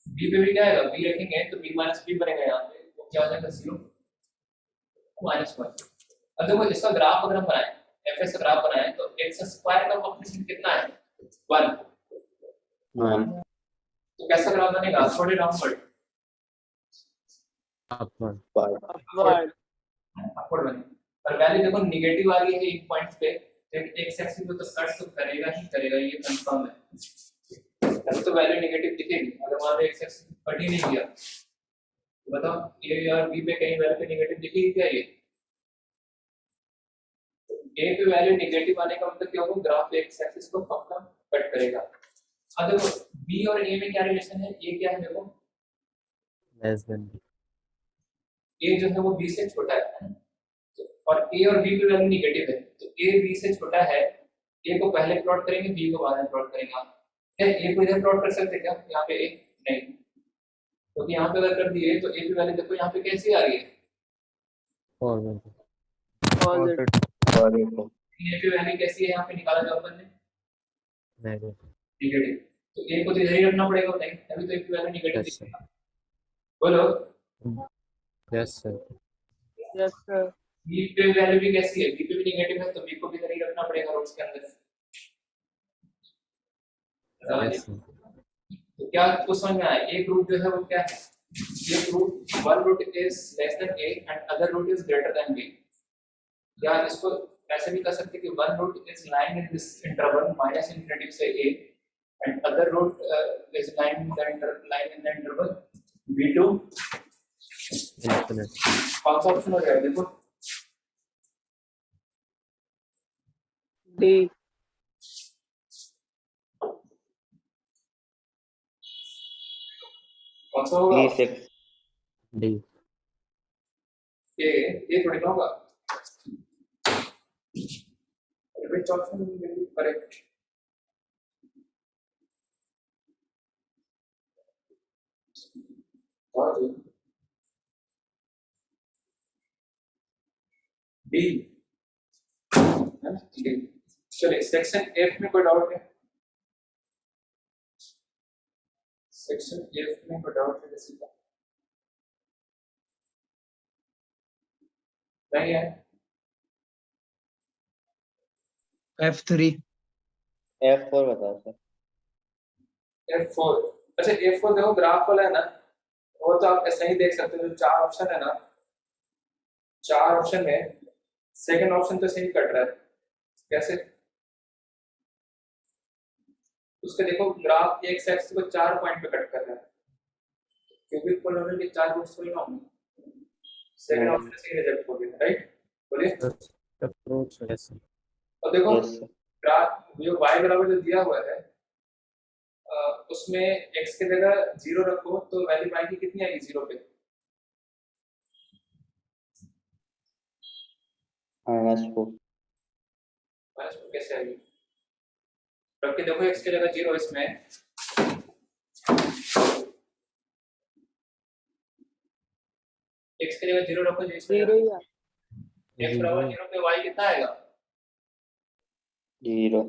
b पे भी क्या आएगा? b रखेंगे तो b माइनस b बनेगा, यहाँ पे वो क्या हो जाएगा? 0 -1। अब देखो इसका ग्राफ अगर हम बनाएं, fs का ग्राफ बनाएं तो x स्क्वायर का कोएफिशिएंट कितना है? 1। 1 तो कैसा ग्राफ बनेगा? अपवर्ड या डाउनवर्ड? upward, upward. अपवर्ड बनेगा। और वैल्यू देखो नेगेटिव आ रही है इन पॉइंट्स पे, तो x एक्सिस पे तो कट तो करेगा ही करेगा, ये कंफर्म है। अब तो वैल्यू नेगेटिव दिखेगी। अगर मान लो x एक्सिस कट ही नहीं गया तो बताओ a और b पे कहीं वैल्यू पे नेगेटिव दिखेगी क्या? ये a पे वैल्यू नेगेटिव आने का मतलब क्या होगा? ग्राफ x एक्सिस को पक्का कट करेगा। अब देखो b और a में क्या रिलेशन है? a क्या है देखो, less than, a जो है वो b से छोटा है, और a और b पे वैल्यू नेगेटिव है, तो a b से छोटा है। a को पहले प्लॉट करेंगे, b को बाद में प्लॉट करेंगे। क्या a को इधर प्लॉट कर सकते हैं क्या? यहाँ पे a नहीं, क्योंकि यहाँ पे अगर कर दिए तो a की वैल्यू देखो यहाँ पे कैसी आ रही है? forward, Opposite. और एक a की वैल्यू कैसी है यहाँ पे? निकाला जो अपन ने negative, नेगेटिव, तो a को तो इधर ही रखना पड़ेगा, नहीं अभी तो a की वैल्यू नेगेटिव yes sir, दिखेगा। बोलो yes sir, Yes, sir. b पे वैल्यू भी कैसी है? b पे भी नेगेटिव है, तो b को भी इधर ही रखना पड़ेगा रूट्स के अंदर। yes sir, तो क्या आपको समझ में आया? एक रूट जो है वो क्या है? एक root, one root is less than a and other root is greater than b। या इसको ऐसे भी कर सकते हैं कि one root is lying in this interval minus infinity से a and other root is lying in the interval b2। infinite, कौन सा ऑप्शन हो जाएगा देखो? D. कौन सा होगा? D6 D, ये थोड़ी ना होगा। which option will be correct? और डी है ना? डी। चलिए सेक्शन एफ में कोई डाउट है? सेक्शन एफ में कोई डाउट है किसी का? नहीं है? F3 F4 बताओ सर। F4। अच्छा F4 देखो ग्राफ वाला है ना, वो तो आप ऐसे ही देख सकते हो। जो चार ऑप्शन है ना, चार ऑप्शन में सेकंड ऑप्शन तो सही कट रहा है, कैसे? उसके देखो ग्राफ एक्स एक्सिस को 4 पॉइंट पे कट कर रहा है, क्यूबिक पोलिनोमियल के 4 रूट्स थोड़ी ना होंगे। सेकंड ऑप्शन से रिजेक्ट हो गया, राइट? बोलिए। The fruits, yes, sir. और देखो Yes, sir. ग्राफ जो y बराबर जो दिया हुआ है उसमें x की जगह 0 रखो तो वैल्यू y की कितनी आएगी 0 पे? -4. -4 कैसे आएगी? रख के देखो x की जगह 0 इसमें, x की जगह 0 रखो, जो इसमें 0 ही आ x बराबर 0 पे y कितना आएगा? 0.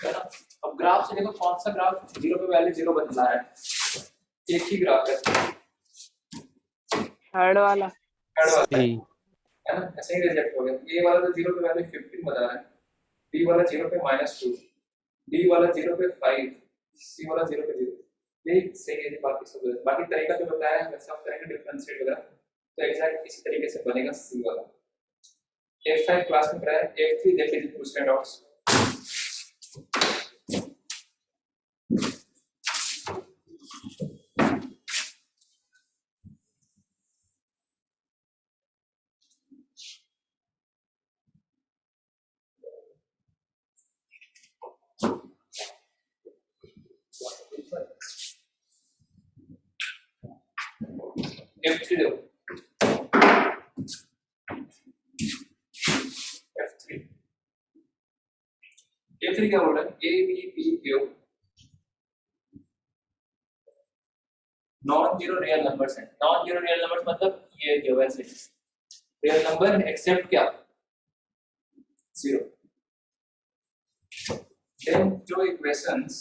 है ना? अब ग्राफ से देखो कौन सा ग्राफ 0 पे वैल्यू 0 बदला है, एक ही ग्राफ है, थर्ड वाला। थर्ड वाला है C. ना? ऐसे ही रिजेक्ट हो गया। ए वाला तो 0 पे वैल्यू 15 बता रहा है, बी वाला 0 पे -2, डी वाला 0 पे 5, सी वाला 0 पे 0। यही सही है, बाकी सब गलत। बाकी तरीका जो बताया है वैसे आप करेंगे डिफरेंशिएट वगैरह तो एग्जैक्ट इसी तरीके से बनेगा सी वाला। F5 क्लास में कराया, F3 देख लीजिए दूसरे डॉट्स। F3 देखो, F3 F3 क्या बोल रहा है? A B P Q non zero real numbers हैं। नॉन जीरो रियल नंबर्स मतलब ये जो वैसे रियल नंबर एक्सेप्ट क्या? 0। देन जो इक्वेशंस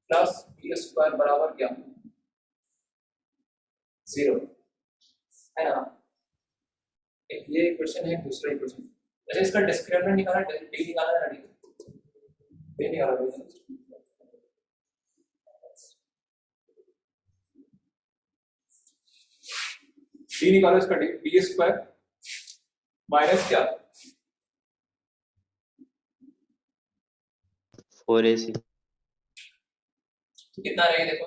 प्लस बी स्क्वायर बराबर क्या? 0 है ना? एक ये इक्वेशन है, दूसरा इक्वेशन। जैसे इसका डिस्क्रिमिनेंट निकालना है, डी निकालना है, डी निकाला है। डी निकालो, इसका डी, बी स्क्वायर माइनस क्या? 4AC. तो कितना रहेगा देखो,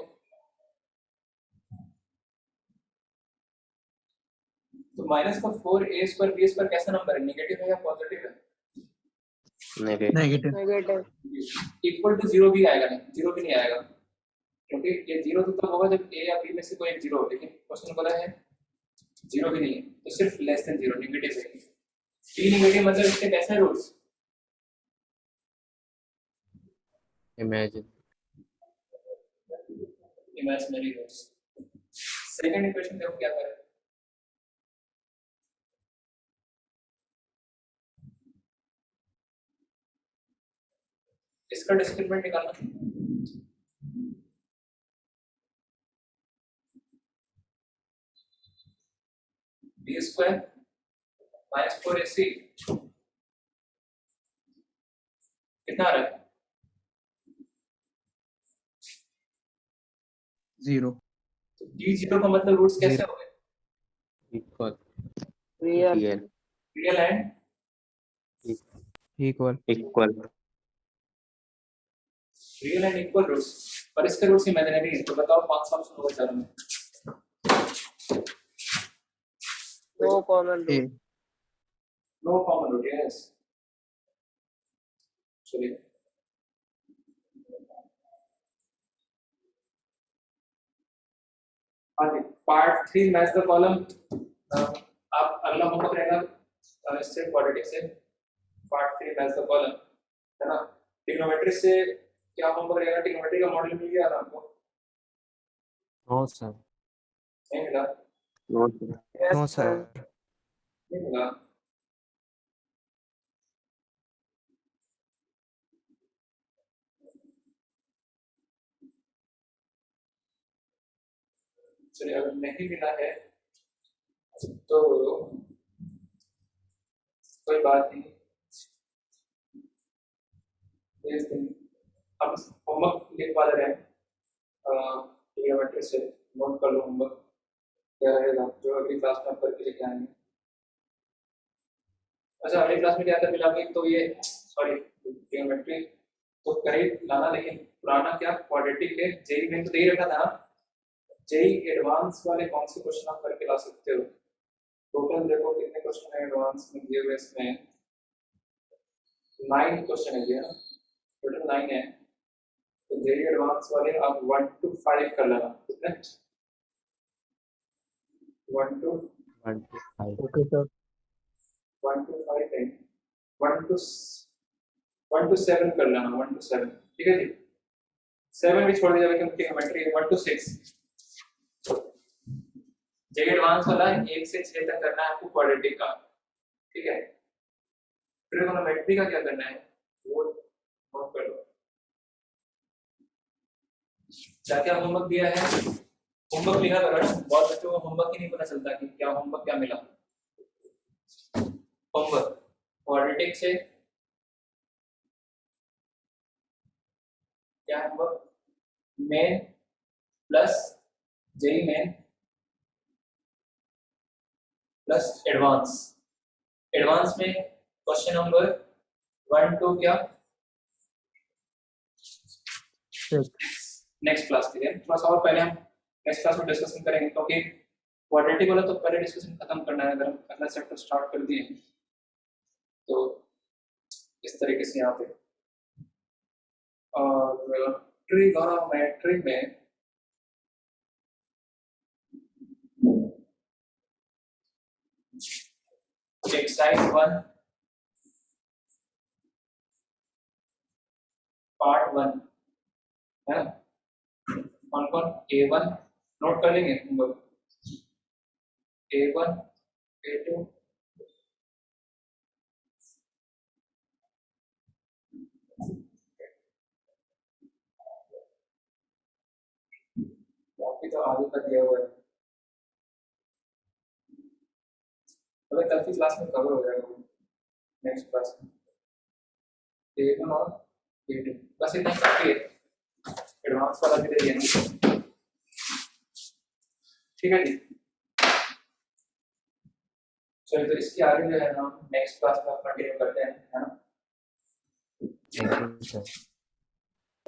तो माइनस का 4a स्क्वायर बी स्क्वायर कैसा नंबर है? नेगेटिव है या पॉजिटिव है? Negative. नेगेटिव। इक्वल टू 0 भी आएगा नहीं, 0 भी नहीं आएगा, क्योंकि ये 0 तो तब होगा जब a या b में से कोई एक 0 हो, लेकिन क्वेश्चन बोला है 0 भी नहीं है, तो सिर्फ लेस देन 0 नेगेटिव है। टी नेगेटिव मतलब इसके कैसे roots? Imagine. Imaginary roots. Second equation देखो क्या करें, इसका डिस्क्रिमिनेंट निकालना। बी स्क्वायर माइनस 4ac कितना आ रहा है? 0. तो डी 0 का मतलब रूट्स कैसे हो गए? Equal. Real. Real. Real and Equal. Equal. Real and equal roots, पर इसके रूट्स इमेजिनरी है, तो बताओ कौन सा ऑप्शन होगा चारों में? No common A. Root. No common root, yes. चलिए पार्ट 3 मैच द कॉलम। आप अगला होमवर्क रहेगा इससे क्वाड्रेटिक से, पार्ट 3 मैच द कॉलम, है ना? ट्रिग्नोमेट्री से क्या होमवर्क रहेगा? ट्रिग्नोमेट्री का मॉडल मिल गया ना आपको? No, sir. नहीं मिला? No, sir. No, sir. नहीं मिला? चलिए अगर नहीं मिला है तो कोई बात नहीं, भेज देंगे। अब होमवर्क लिखवा दे रहे हैं, ट्रिग्नोमेट्री से नोट कर लो होमवर्क क्या रहेगा जो अगली क्लास में आप करके लेके आएंगे। अच्छा अगली क्लास में क्या कर मिलाओगे तो ये सॉरी ट्रिग्नोमेट्री तो करीब लाना, लेकिन पुराना क्या क्वाड्रेटिक है जेई में तो दे ही रखा था ना। जेई एडवांस वाले कौन से क्वेश्चन आप करके ला सकते हो? टोटल देखो कितने क्वेश्चन है एडवांस में दिए हुए, इसमें 9 क्वेश्चन है ये ना, टोटल 9 है। तो जेई एडवांस वाले आप 1 to 5 कर लेना, कितने 1 to 1 to 5 Okay, sir. 1 to 5 है, 1 to 7 कर लेना, 1 to 7 ठीक है जी। 7 भी छोड़ दीजिएगा क्योंकि ज्योमेट्री है। 1 to 6 जे एडवांस वाला 1 से 6 तक करना है आपको क्वाड्रेटिक का, ठीक है। ट्रिगोनोमेट्री का क्या करना है वो नोट कर लो। क्या क्या होमवर्क दिया है, होमवर्क लिखा करो ना, बहुत बच्चों को होमवर्क ही नहीं पता चलता कि क्या होमवर्क क्या मिला। होमवर्क क्वाड्रेटिक से क्या homework, main plus JEE main plus advance. Advance में क्वेश्चन नंबर 1 to क्या नेक्स्ट क्लास के लिए थोड़ा सा और पहले हम नेक्स्ट क्लास में डिस्कशन करेंगे, क्योंकि क्वाड्रेटिक वाला तो पहले डिस्कशन खत्म करना है। अगर हम अगला चैप्टर स्टार्ट कर दिए तो इस तरीके से यहाँ पे। और ट्रिगोनोमेट्री में एक्सरसाइज 1 पार्ट 1 है ना, कौन कौन A1 नोट कर लेंगे होमवर्क, A1 A2 बाकी तो आगे का दिया हुआ है, अगर कल की क्लास में कवर हो जाएगा नेक्स्ट क्लास में। A1 और A2 बस इतना काफी है, एडवांस वाला भी दे देंगे, ठीक है जी। चलिए तो इसके आगे जो है ना नेक्स्ट क्लास में कंटिन्यू करते हैं, है ना। Thank you, sir.